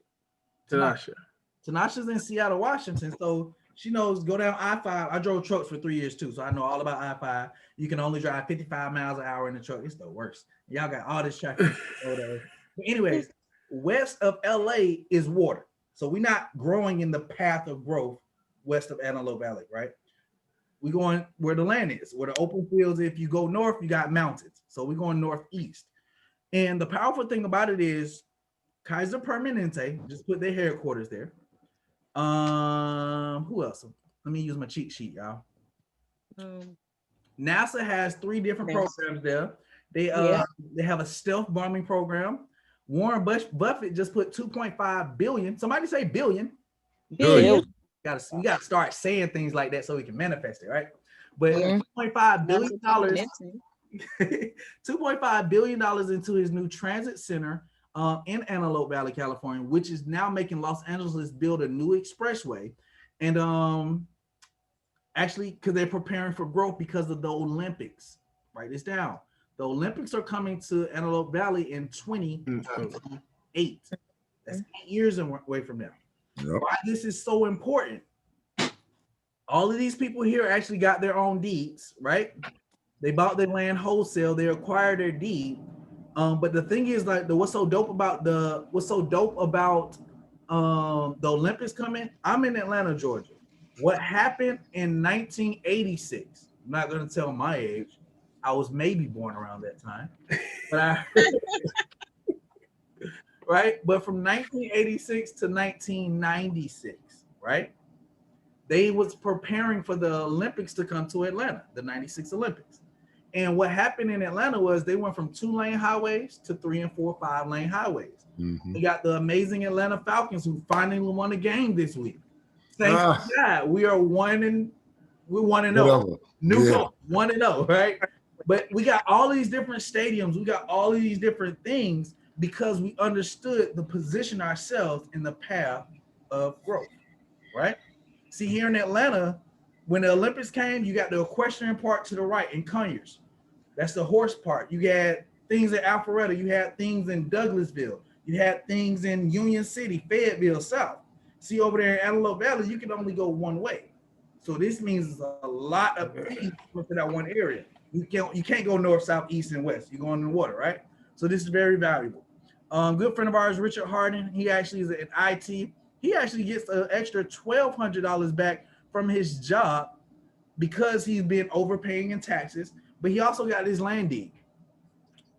Tanasha's in Seattle, Washington. So she knows, go down I-5. I drove trucks for 3 years too, so I know all about I-5. You can only drive 55 miles an hour in the truck. It's the worst. Y'all got all this traffic. But anyways, west of LA is water. So we're not growing in the path of growth west of Antelope Valley, right? We're going where the land is, where the open fields. If you go north, you got mountains. So we're going northeast. And the powerful thing about it is Kaiser Permanente just put their headquarters there. Who else? Let me use my cheat sheet, y'all. NASA has 3 different programs there. They have a stealth bombing program. Warren Buffett just put 2.5 billion. Somebody say billion. Billion. We gotta start saying things like that so we can manifest it, right? But $2.5 billion, $2.5 billion into his new transit center in Antelope Valley, California, which is now making Los Angeles build a new expressway. And actually, because they're preparing for growth because of the Olympics. Write this down. The Olympics are coming to Antelope Valley in 2028. That's 8 years away from now. Yep. Why this is so important. All of these people here actually got their own deeds, right? They bought their land wholesale. They acquired their deed. But the thing is, like, what's so dope about the Olympics coming? I'm in Atlanta, Georgia. What happened in 1986? I'm not gonna tell my age. I was maybe born around that time, but right. But from 1986 to 1996, right? They was preparing for the Olympics to come to Atlanta, the 96 Olympics. And what happened in Atlanta was they went from 2-lane highways to 3 and 4, 5-lane highways. Mm-hmm. We got the amazing Atlanta Falcons who finally won a game this week. Thank God. We're 1-0. New coach, 1-0, right? But we got all these different stadiums. We got all of these different things because we understood the position ourselves in the path of growth, right? See, here in Atlanta, when the Olympics came, you got the equestrian part to the right in Conyers. That's the horse part. You had things in Alpharetta. You had things in Douglasville. You had things in Union City, Fayetteville, South. See, over there in Antelope Valley, you can only go one way. So this means a lot of things for that one area. You can't go north, south, east, and west. You're going in the water, right? So this is very valuable. Good friend of ours, Richard Harden, he actually is in IT. He actually gets an extra $1,200 back from his job because he's been overpaying in taxes, but he also got his land deed.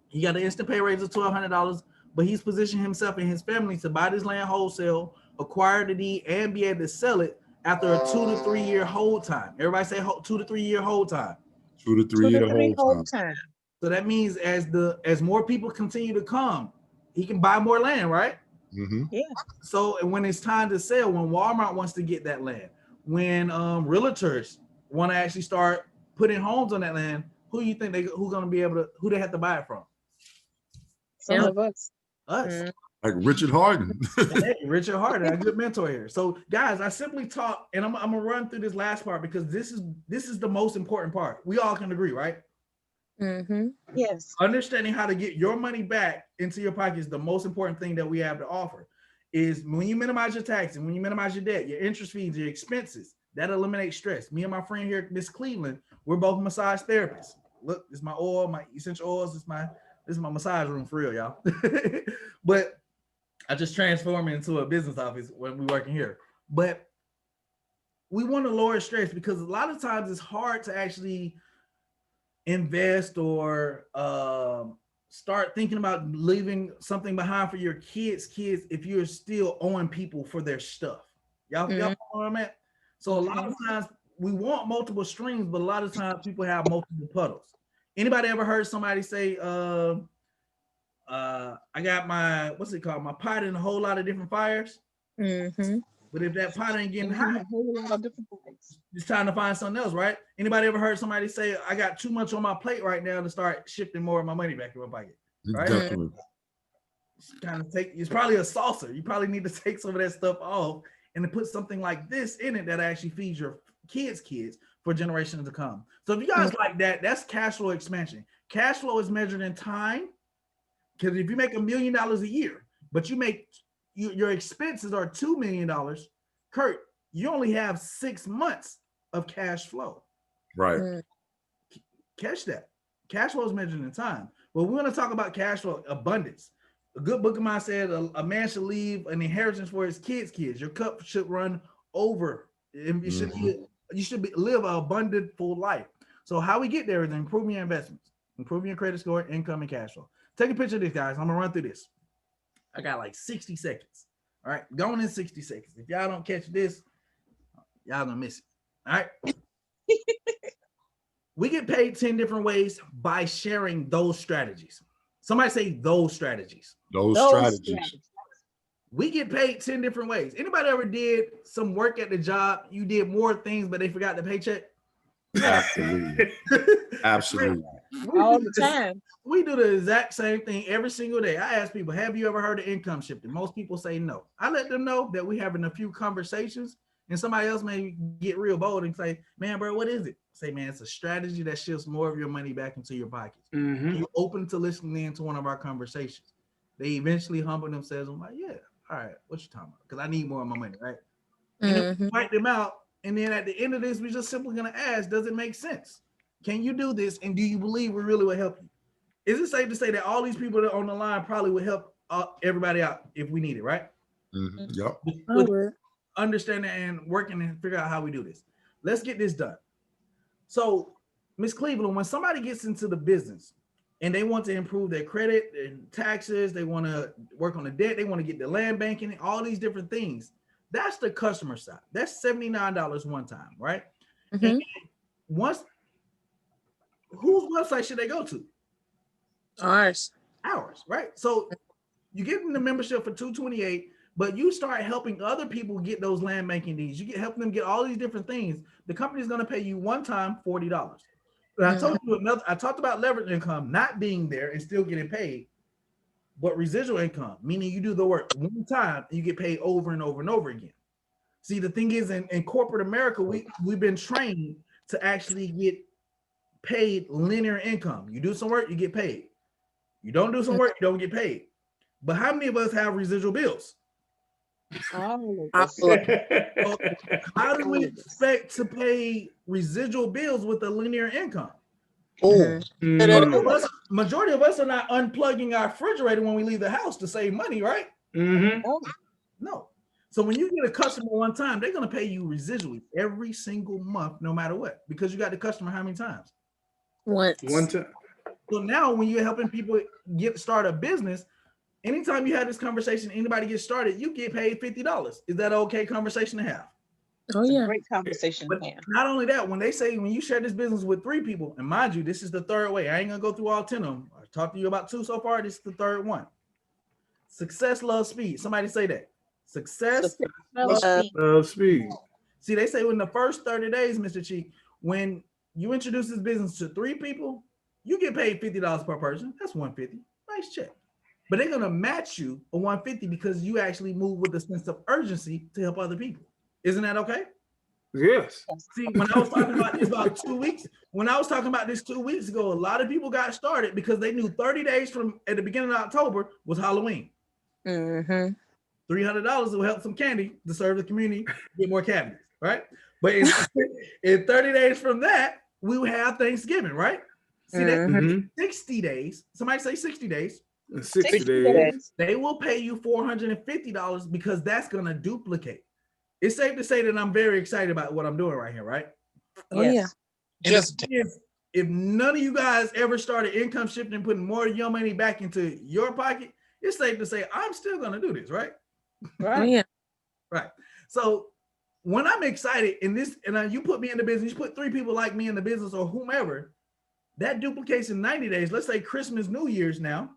He got an instant pay raise of $1,200, but he's positioned himself and his family to buy this land wholesale, acquire the deed, and be able to sell it after a 2 to 3 year hold time. Everybody say 2 to 3 year hold time. 2 to 3 year hold time. So that means as more people continue to come, he can buy more land, right? Mm-hmm. Yeah. So when it's time to sell, when Walmart wants to get that land, when realtors want to actually start putting homes on that land, who you think who they have to buy it from? Some of us. Us. Like Richard Harden. Hey, Richard Harden, a good mentor here. So guys, I simply taught, and I'm gonna run through this last part because this is the most important part. We all can agree, right? Mm-hmm. Yes. Understanding how to get your money back into your pocket is the most important thing that we have to offer. Is when you minimize your taxes, when you minimize your debt, your interest fees, your expenses, that eliminates stress. Me and my friend here, Miss Cleveland, we're both massage therapists. Look, this is my oil, my essential oils. This is my massage room for real, y'all. But I just transformed it into a business office when we're working here. But we want to lower stress because a lot of times it's hard to actually invest or start thinking about leaving something behind for your kids if you're still owing people for their stuff. Y'all know where I'm at? So a lot of times we want multiple streams, but a lot of times people have multiple puddles. Anybody ever heard somebody say, I got my, what's it called? My pot in a whole lot of different fires. Mm-hmm. But if that pot ain't getting hot, it's time to find something else, right? Anybody ever heard somebody say, I got too much on my plate right now to start shifting more of my money back in my pocket? Right? Definitely. It's probably a saucer. You probably need to take some of that stuff off and to put something like this in it that actually feeds your kids for generations to come. So if you guys like that, that's cash flow expansion. Cash flow is measured in time. Because if you make $1 million a year, but your expenses are $2 million, Kurt, you only have 6 months of cash flow. Right. Catch that. Cash flow is measured in time. Well, we're going to talk about cash flow abundance. A good book of mine said a man should leave an inheritance for his kids. Your cup should run over. You should live an abundant, full life. So how we get there is improving your investments, improving your credit score, income, and cash flow. Take a picture of this, guys. I'm going to run through this. I got like 60 seconds. All right, going in 60 seconds. If y'all don't catch this, y'all gonna miss it. All right. We get paid 10 different ways by sharing those strategies. Somebody say those strategies. Those strategies. We get paid 10 different ways. Anybody ever did some work at the job? You did more things, but they forgot the paycheck? Absolutely. Absolutely. All the time. We do the exact same thing every single day. I ask people, have you ever heard of income shifting? Most people say no. I let them know that we're having a few conversations and somebody else may get real bold and say, man, bro, what is it? Say, man, it's a strategy that shifts more of your money back into your pockets. You're open to listening in to one of our conversations. They eventually humble themselves. I'm like, yeah, all right, what you talking about? Because I need more of my money, right? And then we wipe them out. And then at the end of this, we're just simply going to ask, does it make sense? Can you do this? And do you believe we really will help you? Is it safe to say that all these people that are on the line probably would help everybody out if we need it, right? Yep. With understanding and working and figure out how we do this. Let's get this done. So, Ms. Cleveland, when somebody gets into the business and they want to improve their credit and taxes, they want to work on the debt, they want to get the land banking, all these different things. That's the customer side. That's $79 one time, right? And once, whose website should they go to? Ours, right? So you get in the membership for $228, but you start helping other people get those land banking needs. You get helping them get all these different things. The company is going to pay you one time $40. But I told you I talked about leverage income not being there and still getting paid, but residual income, meaning you do the work one time and you get paid over and over and over again. See, the thing is, in corporate America, we've been trained to actually get paid linear income. You do some work, you get paid. You don't do some work, you don't get paid. But how many of us have residual bills? All of us. So how do we expect to pay residual bills with a linear income? Majority of us are not unplugging our refrigerator when we leave the house to save money, right? No. So when you get a customer one time, they're going to pay you residually every single month, no matter what, because you got the customer how many times? Once. One time. So now when you're helping people start a business, anytime you have this conversation, anybody gets started, you get paid $50. Is that an okay conversation to have? Oh, It's yeah. a great conversation But to have. not only that, when you share this business with 3 people, and mind you, this is the third way. I ain't gonna go through all 10 of them. I talked to you about 2 so far. This is the third one. Success loves speed. Somebody say that. Success Love speed. See, they say in the first 30 days, Mr. Cheek, when you introduce this business to 3 people, you get paid $50 per person. That's $150. Nice check. But they're gonna match you a $150 because you actually move with a sense of urgency to help other people. Isn't that okay? Yes. See, when I was talking about this about 2 weeks, when I was talking about this 2 weeks ago, a lot of people got started because they knew 30 days from at the beginning of October was Halloween. $300 will help some candy to serve the community, get more cabinets, right? But in 30 days from that, we will have Thanksgiving, right? See, that 60 days, somebody say 60 days. 60 days. They will pay you $450 because that's going to duplicate. It's safe to say that I'm very excited about what I'm doing right here, right? Oh, yeah. Just if none of you guys ever started income shifting and putting more of your money back into your pocket, it's safe to say I'm still going to do this, right? Oh, yeah. Right. So when I'm excited in this, and you put me in the business, you put 3 people like me in the business or whomever, that duplicates in 90 days. Let's say Christmas, New Year's now,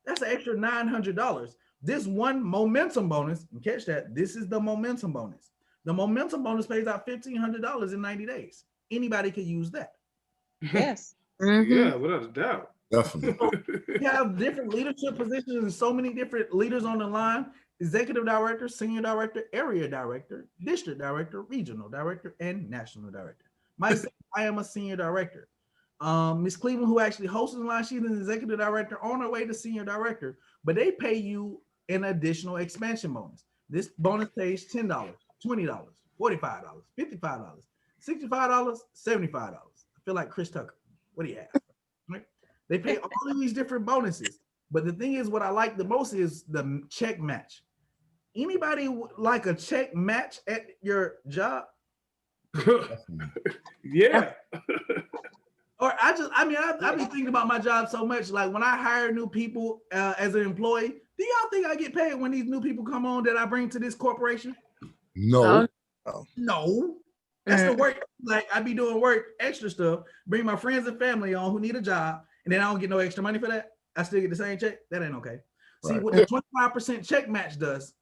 that's an extra $900. This one momentum bonus, and catch that, this is the momentum bonus. The momentum bonus pays out $1,500 in 90 days. Anybody could use that. Yes. Yeah, without a doubt. Definitely. We have different leadership positions and so many different leaders on the line: executive director, senior director, area director, district director, regional director, and national director. Myself, I am a senior director. Ms. Cleveland, who actually hosts the line, she's an executive director on her way to senior director, but they pay you an additional expansion bonus. This bonus pays $10, $20, $45, $55, $65, $75. I feel like Chris Tucker. What do you have? Right? They pay all of these different bonuses. But the thing is, what I like the most is the check match. Anybody like a check match at your job? Yeah. Or I've been thinking about my job so much. Like when I hire new people as an employee, do y'all think I get paid when these new people come on that I bring to this corporation? No. No. That's the work. Like I be doing work, extra stuff, bring my friends and family on who need a job, and then I don't get no extra money for that. I still get the same check. That ain't okay. See what the 25% check match does.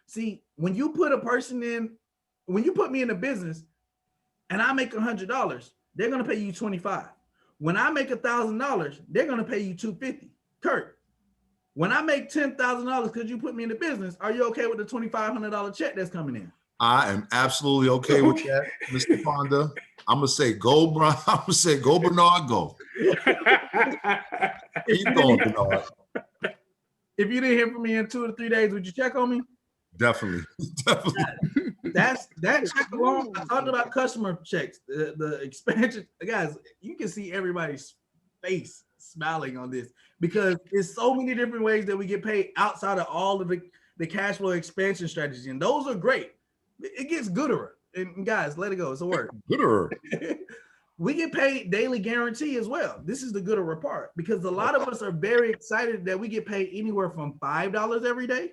See, when you put a person in, when you put me in a business and I make $100, they're gonna pay you $25. When I make $1,000, they're gonna pay you $250. Kurt, when I make $10,000 because you put me in the business, are you okay with the $2,500 check that's coming in? I am absolutely okay with that, Mr. Fonda. I'm gonna say go, Brian. I'm gonna say go, Bernard, go. Keep going, Bernard. If you didn't hear from me in 2 to 3 days, would you check on me? Definitely. That check alone. I talked about customer checks, the expansion. Guys, you can see everybody's face smiling on this because there's so many different ways that we get paid outside of all of the cash flow expansion strategies, and those are great. It gets gooder. And guys, let it go. It's a word. Gooder. We get paid daily guarantee as well. This is the gooder part because a lot of us are very excited that we get paid anywhere from $5 every day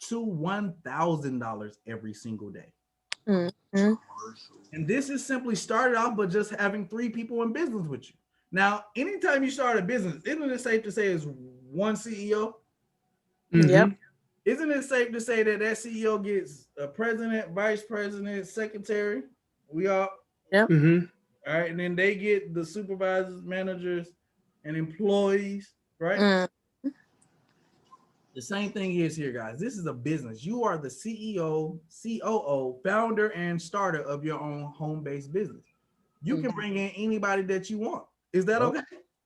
to $1,000 every single day. Mhm. And this is simply started off by just having 3 people in business with you. Now, anytime you start a business, isn't it safe to say it's one CEO? Yep. Isn't it safe to say that that CEO gets a president, vice president, secretary? We all, Mm-hmm. all right, and then they get the supervisors, managers, and employees, right? Mm. The same thing is here, guys. This is a business. You are the CEO, COO, founder, and starter of your own home-based business. You can bring in anybody that you want. Is that okay?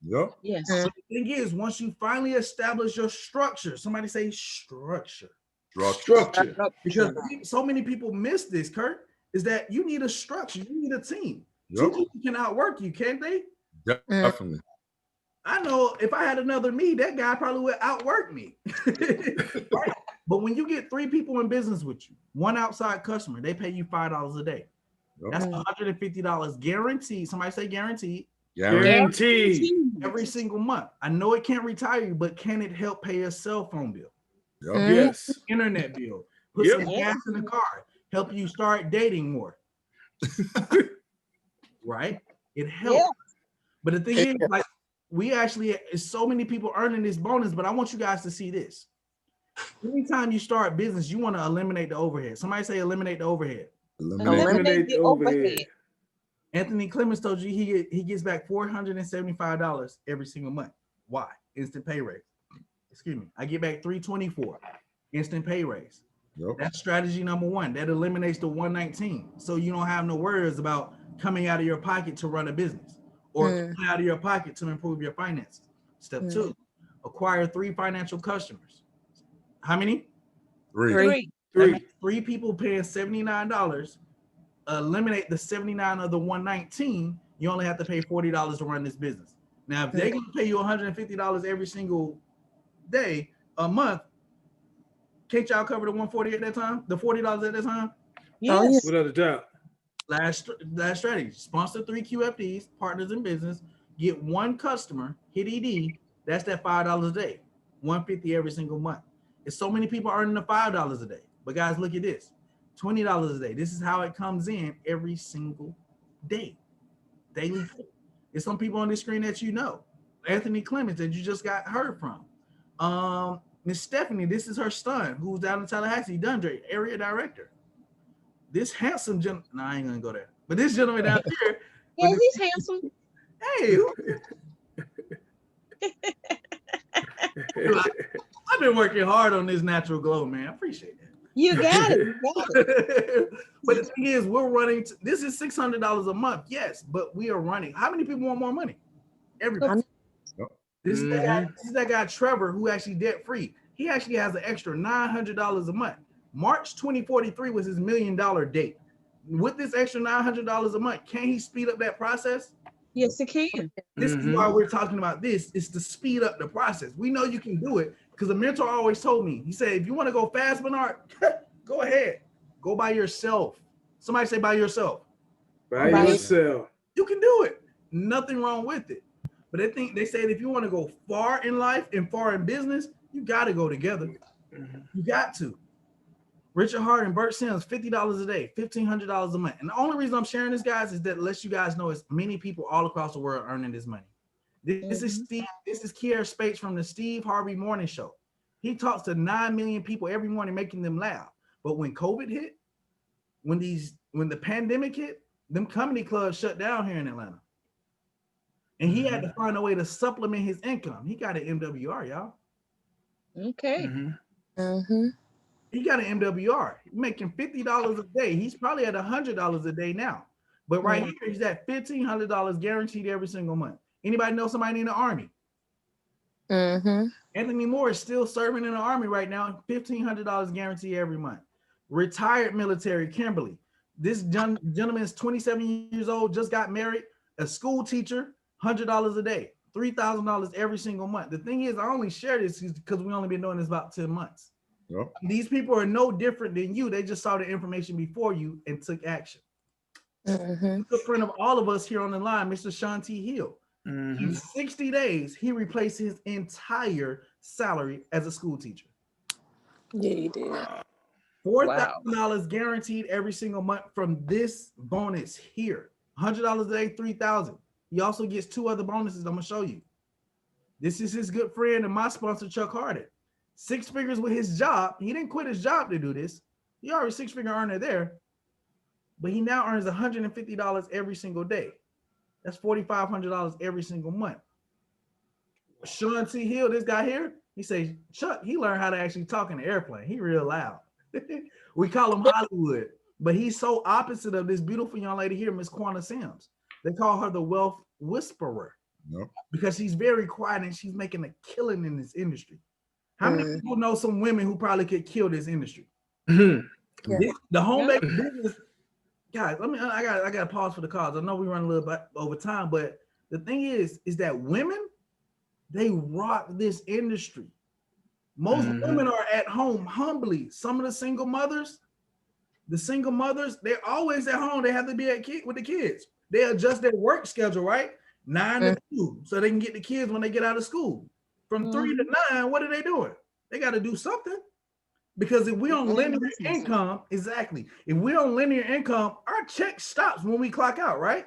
Yep. Yes. The thing is, once you finally establish your structure, somebody say structure. Structure. Because so many people miss this, Kurt, is that you need a structure. You need a team. Yep. 2 people can outwork you, can't they? Definitely. I know if I had another me, that guy probably would outwork me. Right? But when you get 3 people in business with you, 1 outside customer, they pay you $5 a day. Yep. That's $150 guaranteed. Somebody say guaranteed. Guaranteed. Every single month. I know it can't retire you, but can it help pay a cell phone bill? Yep. Yes. Internet bill? Put Yep. some gas in the car. Help you start dating more. Right? It helps. Yeah. But the thing is, like, we actually, so many people earning this bonus, but I want you guys to see this. Anytime you start business, you want to eliminate the overhead. Somebody say eliminate the overhead. Eliminate the overhead. Anthony Clemens told you he gets back $475 every single month. Why? Instant pay raise. Excuse me. I get back $324. Instant pay raise. Yep. That's strategy number 1. That eliminates the 119. So you don't have no worries about coming out of your pocket to run a business or coming out of your pocket to improve your finances. Step 2, acquire 3 financial customers. How many? 3. That means 3 people paying $79. Eliminate the 79 of the 119. You only have to pay $40 to run this business. Now, if they're going to pay you $150 every single day, a month, can't y'all cover the 140 at that time? The $40 at that time? Yes. Without a doubt. Last strategy. Sponsor 3 QFDs, partners in business. Get 1 customer, hit ED. That's that $5 a day. $150 every single month. It's so many people earning the $5 a day. But guys, look at this. $20 a day. This is how it comes in every single day. Daily pay. There's some people on this screen that you know. Anthony Clemens that you just got heard from. Miss Stephanie, this is her son who's down in Tallahassee, Dundre, area director. This handsome gentleman, no, I ain't gonna go there. But this gentleman down here. Yeah, he's handsome. Hey, I've been working hard on this natural glow, man. I appreciate that. You got it. You got it. But the thing is, we're running. This is $600 a month, yes, but we are running. How many people want more money? Everybody. This is that guy Trevor who actually debt free. He actually has an extra $900 a month. March 2043 was his $1 million date. With this extra $900 a month, can he speed up that process? Yes, it can. This is why we're talking about this. It's to speed up the process. We know you can do it because a mentor always told me. He said, if you want to go fast, Bernard, go ahead. Go by yourself. Somebody say by yourself. By yourself. You can do it. Nothing wrong with it. But they say if you want to go far in life and far in business, you got to go together. You got to. Richard Hart and Bert Sims, $50 a day, $1,500 a month. And the only reason I'm sharing this, guys, is that let you guys know is many people all across the world earning this money. This is Kier Spates from the Steve Harvey Morning Show. He talks to 9 million people every morning, making them laugh. But when COVID hit, when the pandemic hit, them comedy clubs shut down here in Atlanta. And he had to find a way to supplement his income. He got an MWR, y'all. Okay. He got an MWR, making $50 a day. He's probably at $100 a day now. But right here, he's at $1,500 guaranteed every single month. Anybody know somebody in the Army? Mm-hmm. Anthony Moore is still serving in the Army right now, $1,500 guarantee every month. Retired military, Kimberly. This gentleman is 27 years old, just got married, a school teacher, $100 a day, $3,000 every single month. The thing is, I only share this because we only been doing this about 10 months. Yep. These people are no different than you. They just saw the information before you and took action. Mm-hmm. A friend of all of us here on the line, Mr. Sean T. Hill. In 60 days, he replaced his entire salary as a school teacher. Yeah, you did. $4,000 guaranteed every single month from this bonus here. $100 a day, $3,000. He also gets 2 other bonuses I'm gonna show you. This is his good friend and my sponsor, Chuck Harden. 6 figures with his job. He didn't quit his job to do this. He already 6-figure earner there, but he now earns $150 every single day. That's $4,500 every single month. Sean T. Hill, this guy here, he says, Chuck, he learned how to actually talk in the airplane. He real loud. We call him Hollywood, but he's so opposite of this beautiful young lady here, Miss Quanta Sims. They call her the wealth whisperer. Yep. Because she's very quiet and she's making a killing in this industry. How many people know some women who probably could kill this industry? Yeah. The home-based business, guys, I gotta pause for the cause. I know we run a little bit over time, but the thing is that women, they rock this industry. Most women are at home humbly. Some of the single mothers, they're always at home. They have to be with the kids. They adjust their work schedule, right? 9 to 2, so they can get the kids when they get out of school. From 3 to 9, what are they doing? They got to do something. Because if we on linear income, exactly. If we on linear income, our check stops when we clock out, right?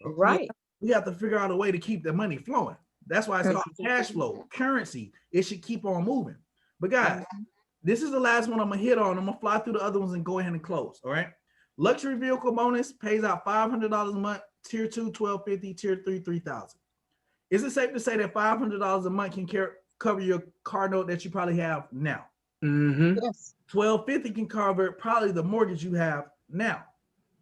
Right. We have to figure out a way to keep the money flowing. That's why it's called cash flow, currency. It should keep on moving. But guys, this is the last one I'm gonna hit on. I'm gonna fly through the other ones and go ahead and close. All right. Luxury vehicle bonus pays out $500 a month. Tier 2, $1,250. Tier 3, $3,000. Is it safe to say that $500 a month can cover your car note that you probably have now? Yes. $1,250 can cover probably the mortgage you have now.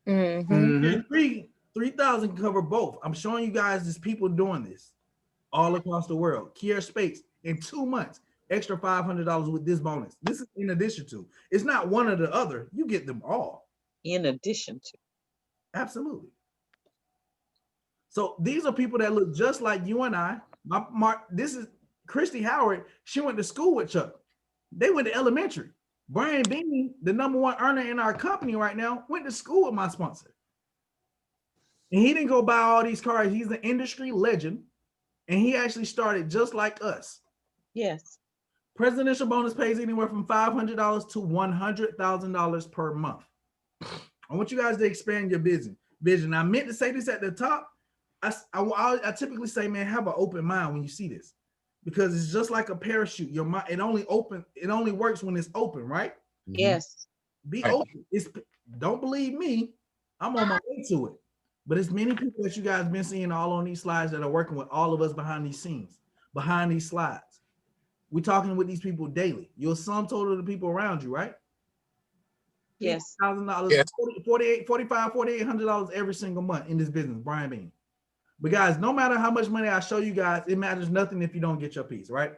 Mm-hmm. Tier 3,000 can cover both. I'm showing you guys there's people doing this all across the world. Kier Space in 2 months, extra $500 with this bonus. This is in addition to. It's not one or the other. You get them all. In addition to. Absolutely. So these are people that look just like you and I. This is Christy Howard. She went to school with Chuck. They went to elementary. Brian Beanie, the #1 earner in our company right now, went to school with my sponsor. And he didn't go buy all these cars. He's an industry legend. And he actually started just like us. Yes. Presidential bonus pays anywhere from $500 to $100,000 per month. I want you guys to expand your vision. I meant to say this at the top. I typically say, man, have an open mind when you see this, because it's just like a parachute. Your mind, it only works when it's open, right? Yes. Be open. Don't believe me. I'm on my way to it. But it's many people that you guys been seeing all on these slides that are working with all of us behind these scenes, behind these slides. We're talking with these people daily. You're sum total of the people around you, right? Yes. $1,000, Yes. $4,800 every single month in this business, Brian Bean. But guys, no matter how much money I show you guys, it matters nothing if you don't get your piece, right?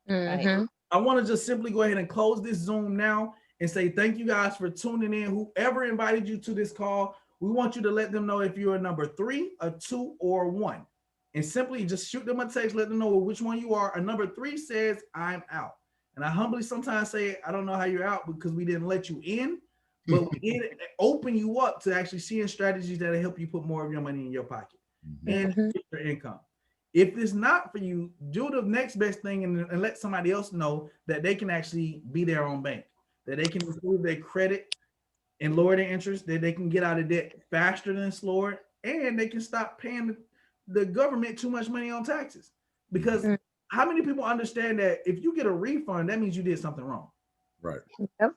Mm-hmm. I want to just simply go ahead and close this Zoom now and say thank you guys for tuning in. Whoever invited you to this call, we want you to let them know if you're a number 3, a 2, or a 1. And simply just shoot them a text, let them know which one you are. A number 3 says, I'm out. And I humbly sometimes say, I don't know how you're out because we didn't let you in, but we did open you up to actually seeing strategies that'll help you put more of your money in your pocket and your income. If it's not for you, do the next best thing and let somebody else know that they can actually be their own bank, that they can improve their credit and lower their interest, that they can get out of debt faster than slower, and they can stop paying the government too much money on taxes. Because how many people understand that if you get a refund, that means you did something wrong? Right. Yep.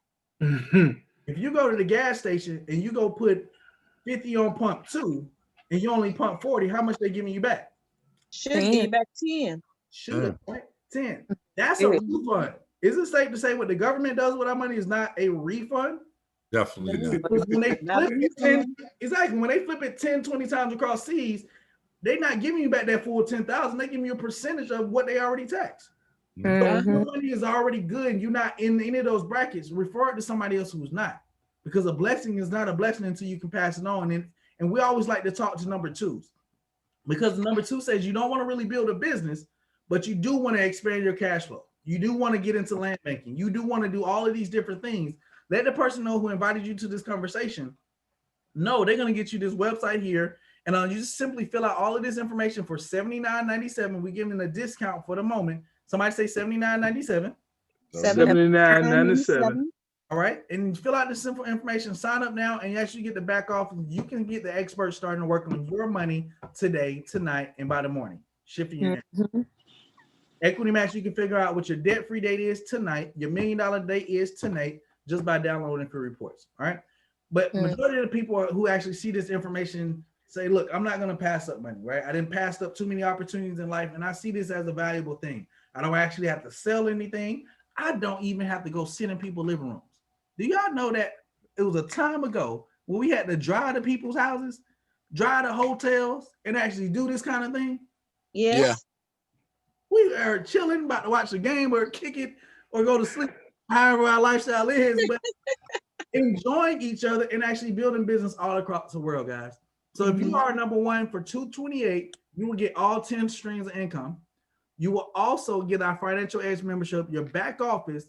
If you go to the gas station and you go put 50 on pump 2 and you only pump 40, how much they giving you back? Should give you back 10. Should, right? 10. That's a refund. Is it safe to say what the government does with our money is not a refund? Definitely not. When they flip it 10, exactly, when they flip it 10, 20 times across seas, they're not giving you back that full 10,000. They're giving you a percentage of what they already taxed. So if your money is already good and you're not in any of those brackets, refer it to somebody else who's not. Because a blessing is not a blessing until you can pass it on. And we always like to talk to number twos. Because number two says you don't want to really build a business, but you do want to expand your cash flow. You do want to get into land banking. You do want to do all of these different things. Let the person know who invited you to this conversation. No, they're going to get you this website here. And you just simply fill out all of this information for $79.97. We're giving a discount for the moment. Somebody say $79.97. $79.97. All right. And fill out this simple information. Sign up now and you actually get the back off. You can get the experts starting to work on your money today, tonight, and by the morning. Shifting your Equity Max, you can figure out what your debt-free date is tonight. Your $1 million date is tonight just by downloading free reports. All right. But majority of the people who actually see this information say, look, I'm not going to pass up money, right? I didn't pass up too many opportunities in life. And I see this as a valuable thing. I don't actually have to sell anything. I don't even have to go sit in people's living rooms. Do y'all know that it was a time ago when we had to drive to people's houses, drive to hotels, and actually do this kind of thing? Yes. Yeah. We are chilling, about to watch the game or kick it or go to sleep, however our lifestyle is, but enjoying each other and actually building business all across the world, guys. So if you are number one for $228, you will get all 10 streams of income. You will also get our Financial Edge membership, your back office,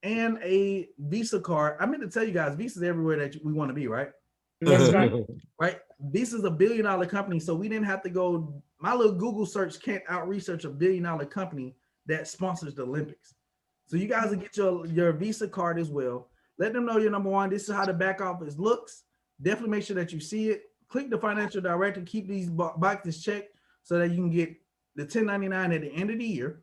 and a Visa card. I meant to tell you guys, Visa's everywhere that we want to be, right? That's right. Right? Visa's $1 billion company, so we didn't have to go. My little Google search can't out research $1 billion company that sponsors the Olympics. So you guys will get your Visa card as well. Let them know you're number one. This is how the back office looks. Definitely make sure that you see it. Click the financial director. Keep these boxes checked so that you can get the 1099 at the end of the year.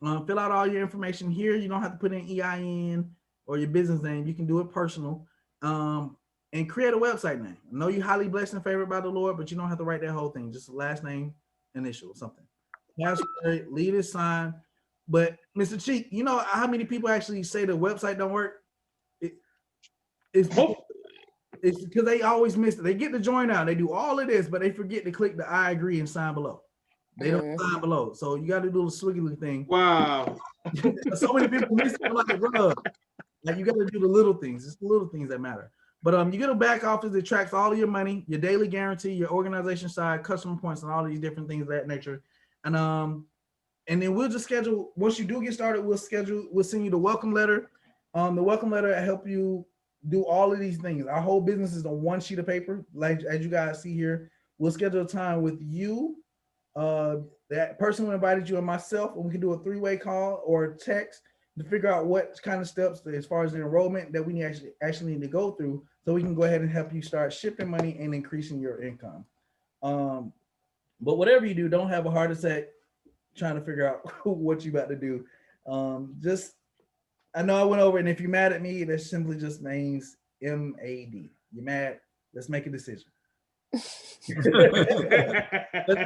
Fill out all your information here. You don't have to put in EIN or your business name. You can do it personal. And create a website name. I know you're highly blessed and favored by the Lord, but you don't have to write that whole thing. Just the last name, initial, something. Leave it signed. But Mr. Cheek, you know how many people actually say the website don't work? It's because they always miss it. They get the join out. They do all of this, but they forget to click the I agree and sign below. They don't sign below. So you got to do the swiggly thing. Wow. So many people miss it. Like, bro, like you got to do the little things. It's the little things that matter. But you get a back office that tracks all of your money, your daily guarantee, your organization side, customer points, and all of these different things of that nature. And then we'll just schedule. Once you do get started, we'll send you the welcome letter. The welcome letter will help you do all of these things. Our whole business is on one sheet of paper, like as you guys see here. We'll schedule a time with you, that person who invited you, and myself, and we can do a 3-way call or a text to figure out what kind of steps as far as the enrollment that we actually need to go through, so we can go ahead and help you start shifting money and increasing your income. But whatever you do, don't have a heart attack trying to figure out what you about to do. I know I went over, and if you're mad at me, that simply just means MAD. You're mad? Let's make a decision. Let's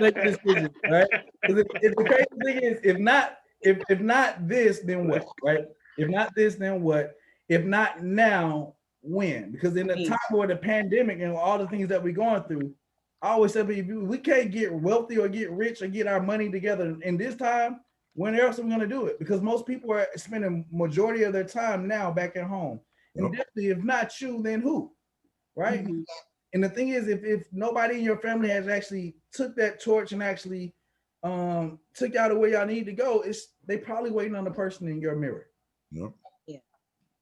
make a decision, right? Because if the crazy thing is, if not this, then what, right? If not this, then what? If not now, when? Because in the time of the pandemic and all the things that we're going through, I always say, if we can't get wealthy or get rich or get our money together in this time, when else are we going to do it? Because most people are spending majority of their time now back at home. And definitely, if not you, then who, right? And the thing is, if nobody in your family has actually took that torch and actually took y'all to where y'all need to go, they probably waiting on the person in your mirror. Yep. Yeah.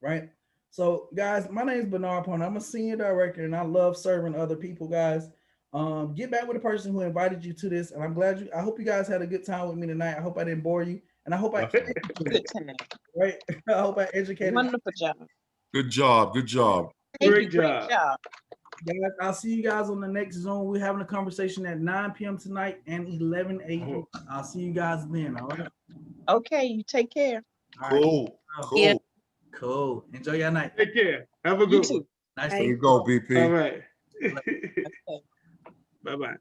Right? So, guys, my name is Bernard Pond. I'm a senior director, and I love serving other people, guys. Get back with the person who invited you to this, and I hope you guys had a good time with me tonight. I hope I didn't bore you, and I hope I Good time. right. I hope I educated. Wonderful job. Good job. Good job. Great job. Guys, I'll see you guys on the next Zoom. We're having a conversation at 9 p.m. tonight and 11 a.m. I'll see you guys then. All right. Okay, you take care. Cool. Cool. Yeah. Cool. Enjoy your night. Take care. Have a good one. Nice There to you go, BP. All right. Okay. Bye-bye.